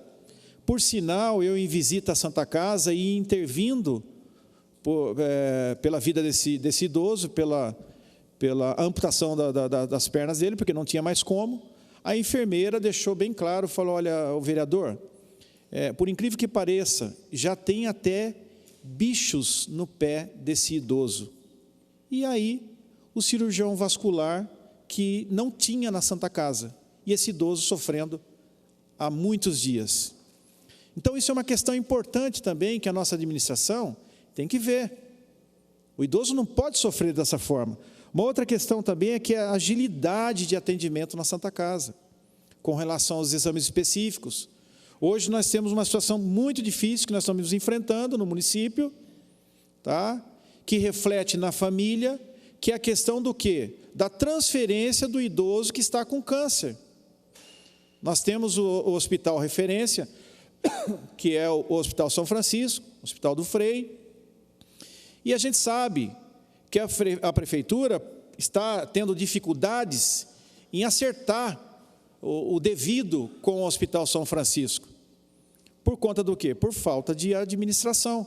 por sinal eu em visita à Santa Casa e intervindo pela vida desse idoso, pela amputação das pernas dele, porque não tinha mais como. a enfermeira deixou bem claro, falou, olha, o vereador, por incrível que pareça, já tem até bichos no pé desse idoso. E aí, o cirurgião vascular que não tinha na Santa Casa, e esse idoso sofrendo há muitos dias. Então, isso é uma questão importante também, que a nossa administração tem que ver. O idoso não pode sofrer dessa forma. Uma outra questão também é que a agilidade de atendimento na Santa Casa, com relação aos exames específicos. Hoje nós temos uma situação muito difícil que nós estamos enfrentando no município, tá? Que reflete na família, que é a questão do quê? Da transferência do idoso que está com câncer. Nós temos o hospital referência, que é o Hospital São Francisco, Hospital do Frei, e a gente sabe que a prefeitura está tendo dificuldades em acertar o devido com o Hospital São Francisco. Por conta do quê? Por falta de administração,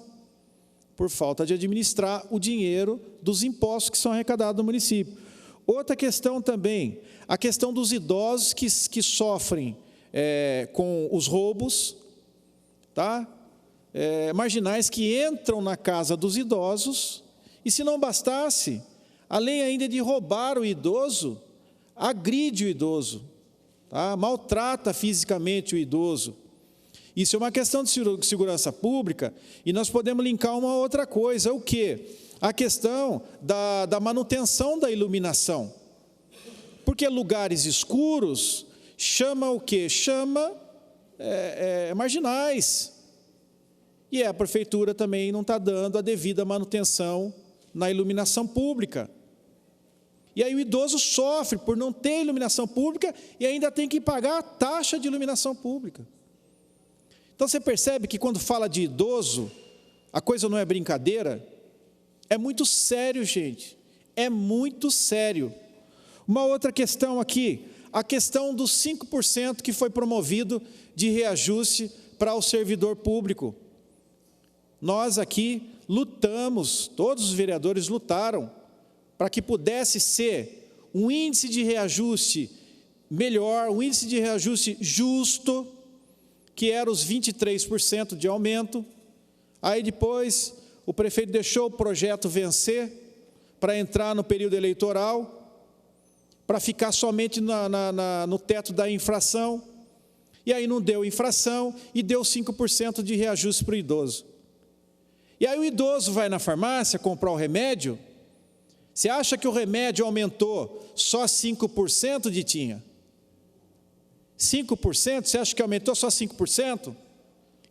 por falta de administrar o dinheiro dos impostos que são arrecadados no município. Outra questão também, a questão dos idosos que sofrem com os roubos, tá? Marginais que entram na casa dos idosos, e se não bastasse, além ainda de roubar o idoso, agride o idoso, tá? Maltrata fisicamente o idoso. Isso é uma questão de segurança pública, e nós podemos linkar uma outra coisa, o quê? A questão da manutenção da iluminação. Porque lugares escuros chama o quê? Chama marginais. E a prefeitura também não está dando a devida manutenção na iluminação pública. E aí o idoso sofre por não ter iluminação pública e ainda tem que pagar a taxa de iluminação pública. Então você percebe que quando fala de idoso, a coisa não é brincadeira, é muito sério, gente, é muito sério. Uma outra questão aqui, a questão dos 5% que foi promovido de reajuste para o servidor público. Nós aqui lutamos, todos os vereadores lutaram, para que pudesse ser um índice de reajuste melhor, um índice de reajuste justo, que era os 23% de aumento. Aí depois o prefeito deixou o projeto vencer para entrar no período eleitoral, para ficar somente no teto da infração, e aí não deu infração e deu 5% de reajuste para o idoso. E aí o idoso vai na farmácia comprar o remédio, você acha que o remédio aumentou só 5%, Ditinha? 5%? Você acha que aumentou só 5%?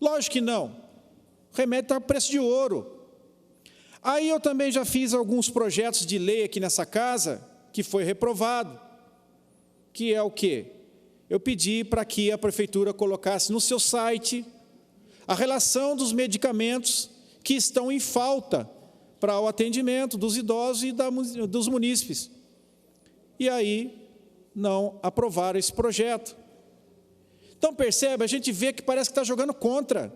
Lógico que não. O remédio está a preço de ouro. Aí eu também já fiz alguns projetos de lei aqui nessa casa, que foi reprovado. Que é o quê? Eu pedi para que a prefeitura colocasse no seu site a relação dos medicamentos que estão em falta para o atendimento dos idosos e dos munícipes. E aí, não aprovaram esse projeto. Então, percebe, a gente vê que parece que está jogando contra.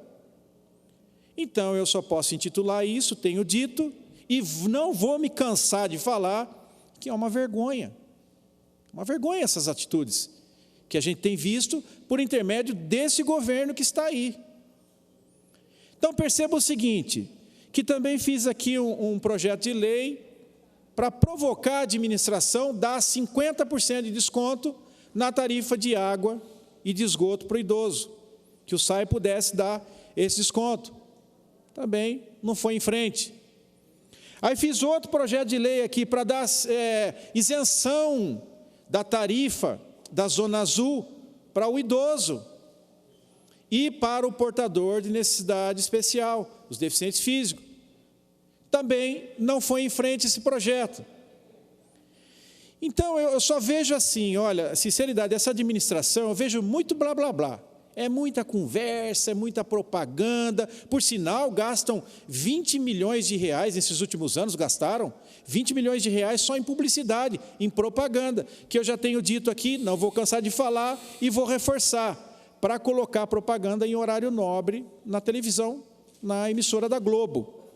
Então, eu só posso intitular isso, tenho dito, e não vou me cansar de falar que é uma vergonha. Uma vergonha essas atitudes que a gente tem visto por intermédio desse governo que está aí. Então, perceba o seguinte, que também fiz aqui um projeto de lei para provocar a administração a dar 50% de desconto na tarifa de água e de esgoto para o idoso, que o SAI pudesse dar esse desconto. Também não foi em frente. Aí fiz outro projeto de lei aqui para dar isenção da tarifa da Zona Azul para o idoso e para o portador de necessidade especial, os deficientes físicos. Também não foi em frente esse projeto. Então, eu só vejo assim, olha, sinceridade, essa administração, eu vejo muito blá, blá, blá. É muita conversa, é muita propaganda. Por sinal, gastam 20 milhões de reais, nesses últimos anos gastaram 20 milhões de reais só em publicidade, em propaganda, que eu já tenho dito aqui, não vou cansar de falar e vou reforçar, para colocar propaganda em horário nobre na televisão, na emissora da Globo.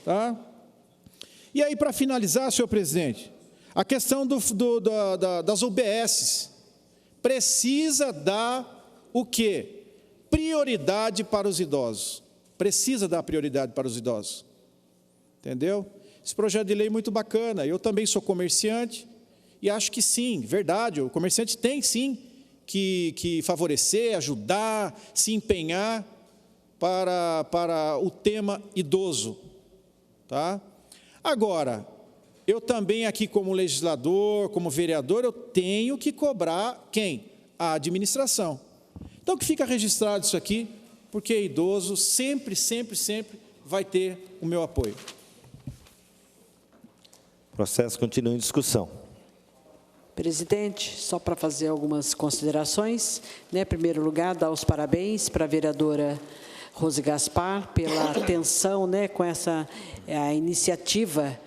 Tá? E aí, para finalizar, senhor presidente, a questão das UBSs. precisa dar o quê? Prioridade para os idosos. Precisa dar prioridade para os idosos. Entendeu? Esse projeto de lei é muito bacana. Eu também sou comerciante e acho que sim, verdade, o comerciante tem sim que favorecer, ajudar, se empenhar para o tema idoso. Tá? Agora, eu também aqui como legislador, como vereador, eu tenho que cobrar quem? A administração. Então, que fica registrado isso aqui, porque idoso sempre, sempre, sempre vai ter o meu apoio. O processo continua em discussão. Presidente, só para fazer algumas considerações, né? Em primeiro lugar, dar os parabéns para a vereadora Rose Gaspar pela atenção, né, com essa iniciativa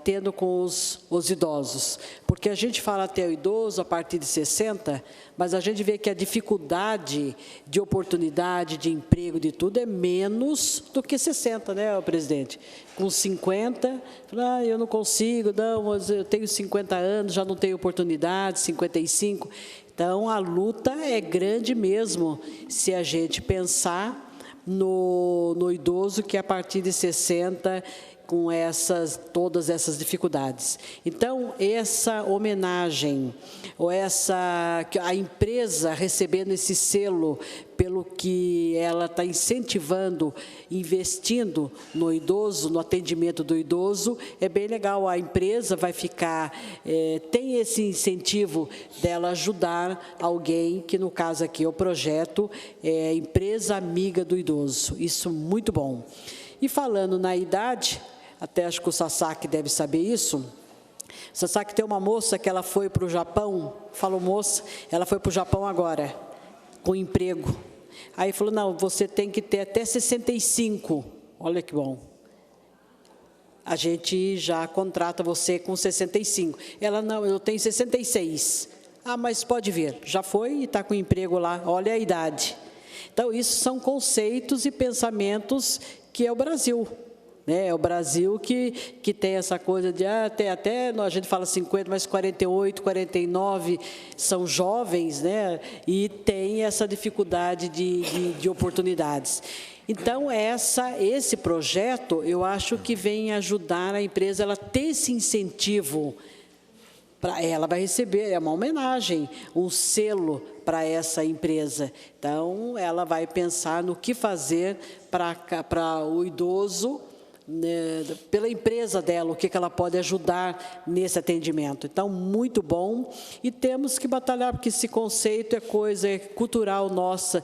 tendo com os idosos, porque a gente fala até o idoso a partir de 60, mas a gente vê que a dificuldade de oportunidade, de emprego, de tudo, é menos do que 60, né, presidente? Com 50, eu não consigo, não, mas eu tenho 50 anos, já não tenho oportunidade, 55. Então, a luta é grande mesmo, se a gente pensar no idoso que a partir de 60, com todas essas dificuldades. Então, essa homenagem, ou a empresa recebendo esse selo, pelo que ela está incentivando, investindo no idoso, no atendimento do idoso, é bem legal. A empresa vai ficar, tem esse incentivo dela ajudar alguém, que no caso aqui é o projeto, Empresa Amiga do Idoso. Isso muito bom. E falando na idade, até acho que o Sasaki deve saber isso. Sasaki, tem uma moça que ela foi para o Japão, falou, moça, ela foi para o Japão agora, com emprego. Aí falou, não, você tem que ter até 65. Olha que bom. A gente já contrata você com 65. Ela, não, eu tenho 66. Ah, mas pode vir. Já foi e está com emprego lá. Olha a idade. Então, isso são conceitos e pensamentos que é o Brasil. É o Brasil que tem essa coisa de até a gente fala 50, mas 48, 49 são jovens, né? E tem essa dificuldade de oportunidades. Então, esse projeto, eu acho que vem ajudar a empresa ela ter esse incentivo. Ela vai receber, é uma homenagem, um selo para essa empresa. Então, ela vai pensar no que fazer para o idoso, pela empresa dela, o que ela pode ajudar nesse atendimento. Então, muito bom. E temos que batalhar, porque esse conceito é coisa cultural nossa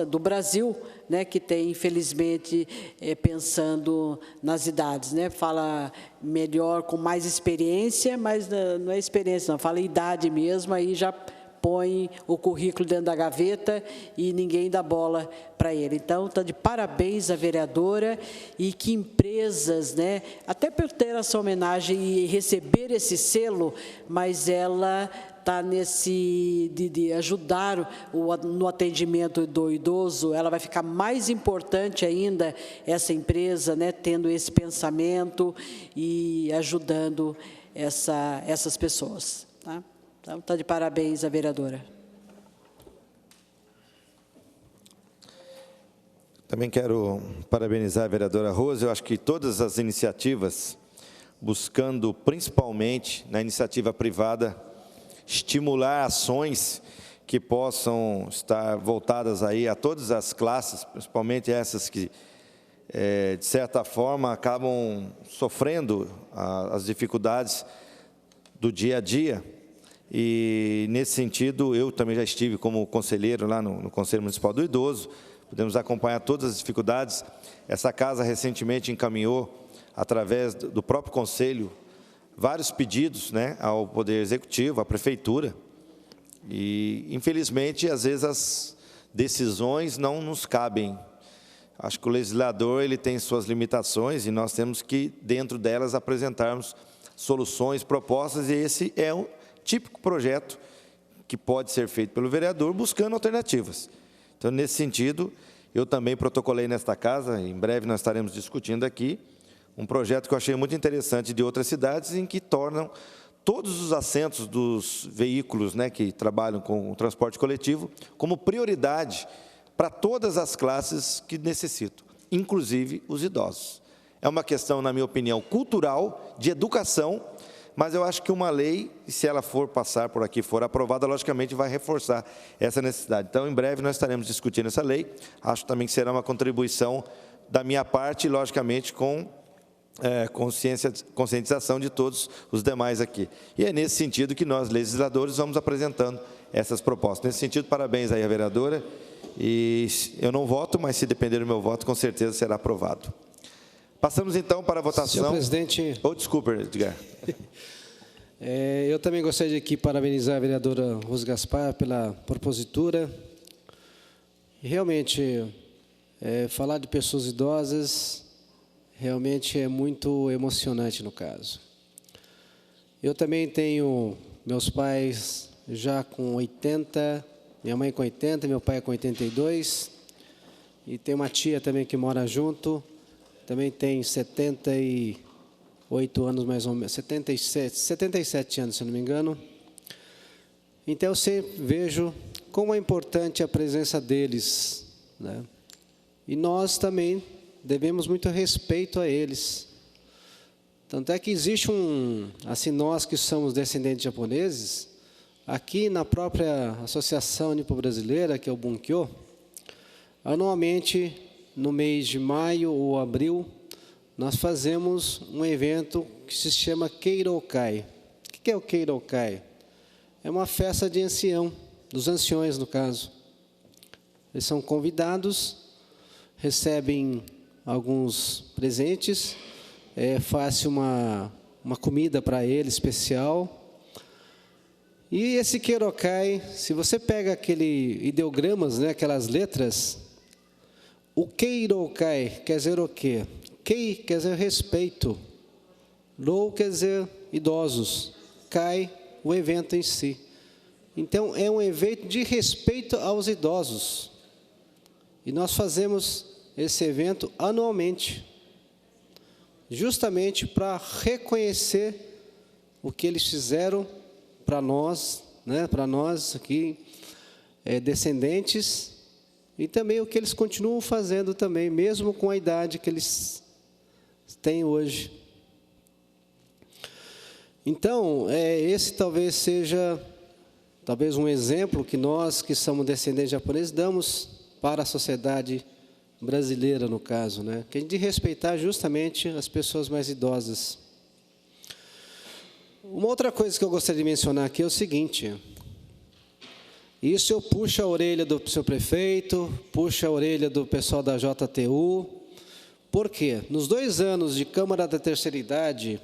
do Brasil, né, que tem, infelizmente, pensando nas idades. Né, fala melhor, com mais experiência, mas não é experiência, não, fala idade mesmo, aí já põe o currículo dentro da gaveta e ninguém dá bola para ele. Então, está de parabéns a vereadora, e que empresas, né, até por ter essa homenagem e receber esse selo, mas ela está nesse de ajudar no atendimento do idoso, ela vai ficar mais importante ainda, essa empresa, né, tendo esse pensamento e ajudando essas pessoas. Tá? Então, está de parabéns a vereadora. Também quero parabenizar a vereadora Rose. Eu acho que todas as iniciativas, buscando principalmente na iniciativa privada, estimular ações que possam estar voltadas aí a todas as classes, principalmente essas que, de certa forma, acabam sofrendo as dificuldades do dia a dia. E, nesse sentido, eu também já estive como conselheiro lá no Conselho Municipal do Idoso, podemos acompanhar todas as dificuldades. Essa casa recentemente encaminhou, através do próprio Conselho, vários pedidos, né, ao Poder Executivo, à Prefeitura, e, infelizmente, às vezes as decisões não nos cabem. Acho que o legislador ele tem suas limitações e nós temos que, dentro delas, apresentarmos soluções, propostas, e esse é um típico projeto que pode ser feito pelo vereador buscando alternativas. Então, nesse sentido, eu também protocolei nesta casa, em breve nós estaremos discutindo aqui, um projeto que eu achei muito interessante de outras cidades, em que tornam todos os assentos dos veículos, né, que trabalham com o transporte coletivo como prioridade para todas as classes que necessitam, inclusive os idosos. É uma questão, na minha opinião, cultural, de educação, mas eu acho que uma lei, se ela for passar por aqui, for aprovada, logicamente vai reforçar essa necessidade. Então, em breve, nós estaremos discutindo essa lei. Acho também que será uma contribuição da minha parte, logicamente, com conscientização de todos os demais aqui. E é nesse sentido que nós, legisladores, vamos apresentando essas propostas. Nesse sentido, parabéns aí à vereadora. E eu não voto, mas se depender do meu voto, com certeza será aprovado. Passamos, então, para a votação. Senhor presidente... Desculpa, Edgar. Eu também gostaria de aqui parabenizar a vereadora Rose Gaspar pela propositura. Realmente, falar de pessoas idosas realmente é muito emocionante no caso. Eu também tenho meus pais já com 80, minha mãe com 80, meu pai com 82, e tem uma tia também que mora junto, também tem 78 anos mais ou menos, 77 anos, se não me engano. Então, eu sempre vejo como é importante a presença deles, né? E nós também devemos muito respeito a eles. Tanto é que existe assim, nós que somos descendentes japoneses, aqui na própria Associação Nipo-Brasileira, que é o Bunkyo, anualmente, no mês de maio ou abril, nós fazemos um evento que se chama Keirokai. O que é o Keirokai? É uma festa de ancião, dos anciões, no caso. Eles são convidados, recebem alguns presentes, faz uma comida para eles especial. E esse Keirokai, se você pega aquele ideogramas, né, aquelas letras, o Keirokai quer dizer o quê? Kei quer dizer respeito, Rou quer dizer idosos, Kai, o evento em si. Então, é um evento de respeito aos idosos. E nós fazemos esse evento anualmente, justamente para reconhecer o que eles fizeram para nós, né, para nós aqui, descendentes, e também o que eles continuam fazendo também, mesmo com a idade que eles têm hoje. Então, esse talvez seja um exemplo que nós, que somos descendentes japoneses, damos para a sociedade brasileira, no caso, né? Que é de respeitar justamente as pessoas mais idosas. Uma outra coisa que eu gostaria de mencionar aqui é o seguinte: isso eu puxo a orelha do seu prefeito, puxo a orelha do pessoal da JTU, porque nos 2 anos de Câmara da Terceira Idade,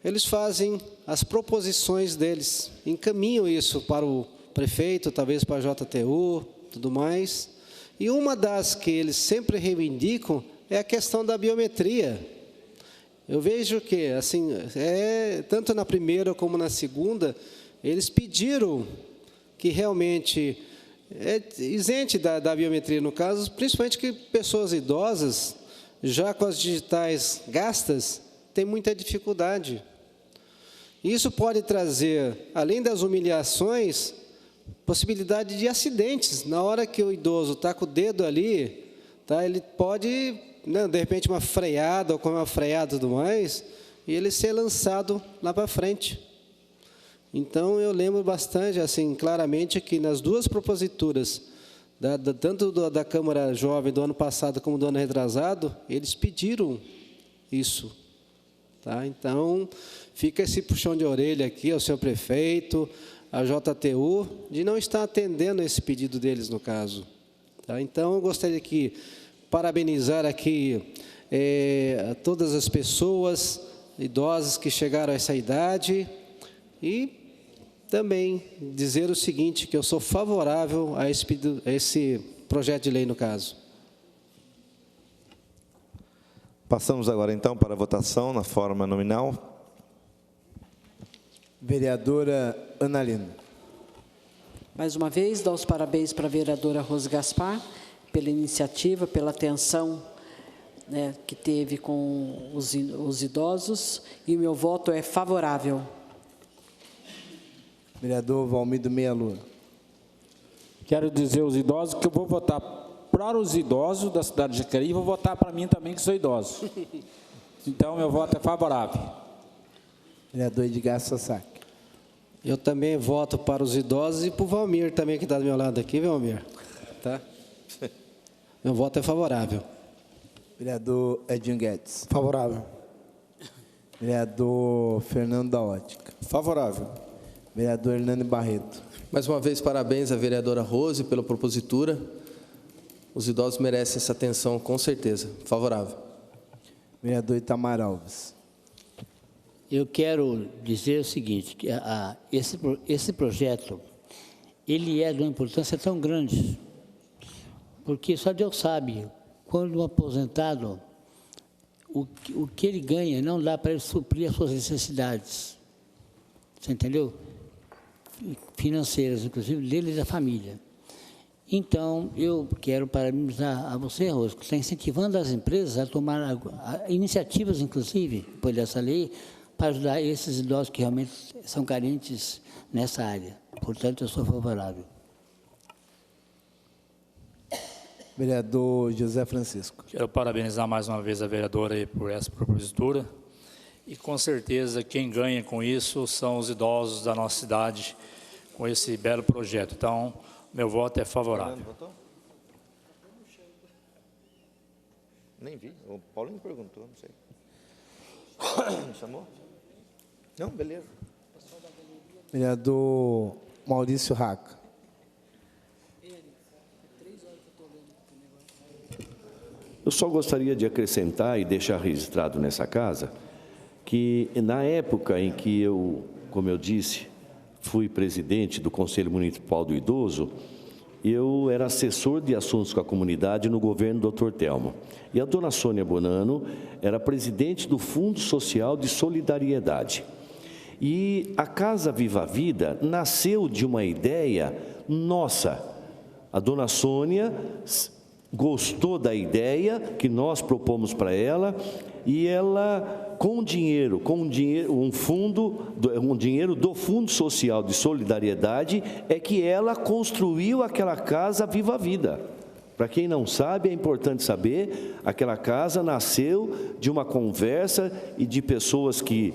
eles fazem as proposições deles, encaminham isso para o prefeito, talvez para a JTU, tudo mais. E uma das que eles sempre reivindicam é a questão da biometria. Eu vejo que, assim, tanto na primeira como na segunda, eles pediram que realmente isente da biometria, no caso, principalmente que pessoas idosas, já com as digitais gastas, têm muita dificuldade. Isso pode trazer, além das humilhações, possibilidade de acidentes. Na hora que o idoso está com o dedo ali, tá, ele pode, né, de repente, uma freada ou com uma freada e tudo mais, e ele ser lançado lá para frente. Então, eu lembro bastante, assim, claramente, que nas 2 proposituras, tanto da Câmara Jovem do ano passado como do ano retrasado, eles pediram isso. Tá? Então, fica esse puxão de orelha aqui ao senhor prefeito, à JTU, de não estar atendendo esse pedido deles, no caso. Tá? Então, eu gostaria de parabenizar aqui a todas as pessoas idosas que chegaram a essa idade e também dizer o seguinte, que eu sou favorável a esse projeto de lei, no caso. Passamos agora, então, para a votação na forma nominal. Vereadora Analina. Mais uma vez, dou os parabéns para a vereadora Rose Gaspar, pela iniciativa, pela atenção, né, que teve com os idosos, e o meu voto é favorável. Vereador Valmir do Meia Lua. Quero dizer aos idosos que eu vou votar para os idosos da cidade de Jacareí e vou votar para mim também, que sou idoso. Então, meu voto é favorável. Vereador Edgar Sasaki. Eu também voto para os idosos e para o Valmir também, que está do meu lado aqui, Valmir. Tá? Meu voto é favorável. Vereador Edinho Guedes. Favorável. Vereador Fernando da Ótica. Favorável. Vereador Hernani Barreto. Mais uma vez, parabéns à vereadora Rose pela propositura. Os idosos merecem essa atenção, com certeza. Favorável. Vereador Itamar Alves. Eu quero dizer o seguinte, que esse projeto, ele é de uma importância tão grande, porque só Deus sabe, quando um aposentado, o que ele ganha não dá para ele suprir as suas necessidades, você entendeu? Financeiras, inclusive, dele e da família. Então, eu quero parabenizar a você, Rose, que está incentivando as empresas a tomar iniciativas, inclusive, depois dessa lei, para ajudar esses idosos que realmente são carentes nessa área. Portanto, eu sou favorável. Vereador José Francisco. Quero parabenizar mais uma vez a vereadora aí por essa propositura. E, com certeza, quem ganha com isso são os idosos da nossa cidade, com esse belo projeto. Então, meu voto é favorável. Nem vi. O Paulinho perguntou, não sei. Me chamou? Não, beleza. Vereador Maurício Raca. Eu só gostaria de acrescentar e deixar registrado nessa casa que, na época em que eu, como eu disse, fui presidente do Conselho Municipal do Idoso, eu era assessor de assuntos com a comunidade no governo do Dr. Telmo. E a dona Sônia Bonano era presidente do Fundo Social de Solidariedade. E a Casa Viva a Vida nasceu de uma ideia nossa. A dona Sônia gostou da ideia que nós propomos para ela e ela, com dinheiro, um dinheiro do Fundo Social de Solidariedade, é que ela construiu aquela Casa Viva a Vida. Para quem não sabe, é importante saber, aquela casa nasceu de uma conversa e de pessoas que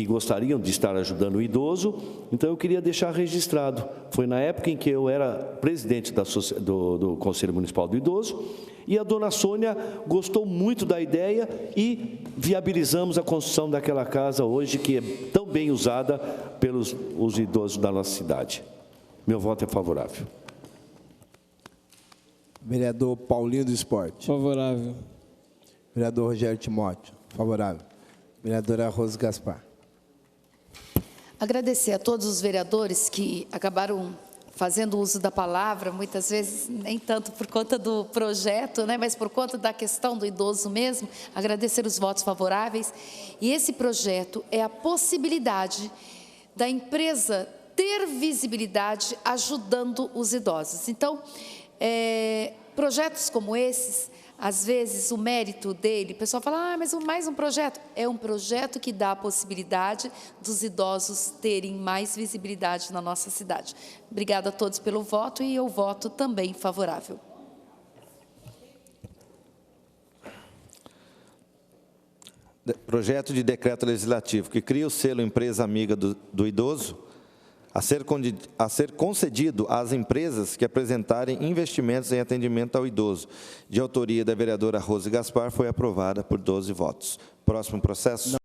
gostariam de estar ajudando o idoso, então eu queria deixar registrado. Foi na época em que eu era presidente do Conselho Municipal do Idoso, e a dona Sônia gostou muito da ideia e viabilizamos a construção daquela casa hoje, que é tão bem usada pelos os idosos da nossa cidade. Meu voto é favorável. Vereador Paulinho do Esporte. Favorável. Vereador Rogério Timóteo. Favorável. Vereadora Rose Gaspar. Agradecer a todos os vereadores que acabaram fazendo uso da palavra, muitas vezes nem tanto por conta do projeto, né, mas por conta da questão do idoso mesmo. Agradecer os votos favoráveis. E esse projeto é a possibilidade da empresa ter visibilidade ajudando os idosos. Então, projetos como esses, às vezes o mérito dele, o pessoal fala, mas mais um projeto. É um projeto que dá a possibilidade dos idosos terem mais visibilidade na nossa cidade. Obrigada a todos pelo voto e eu voto também favorável. Projeto de decreto legislativo que cria o selo Empresa Amiga do Idoso, a ser concedido às empresas que apresentarem investimentos em atendimento ao idoso, de autoria da vereadora Rose Gaspar, foi aprovada por 12 votos. Próximo processo.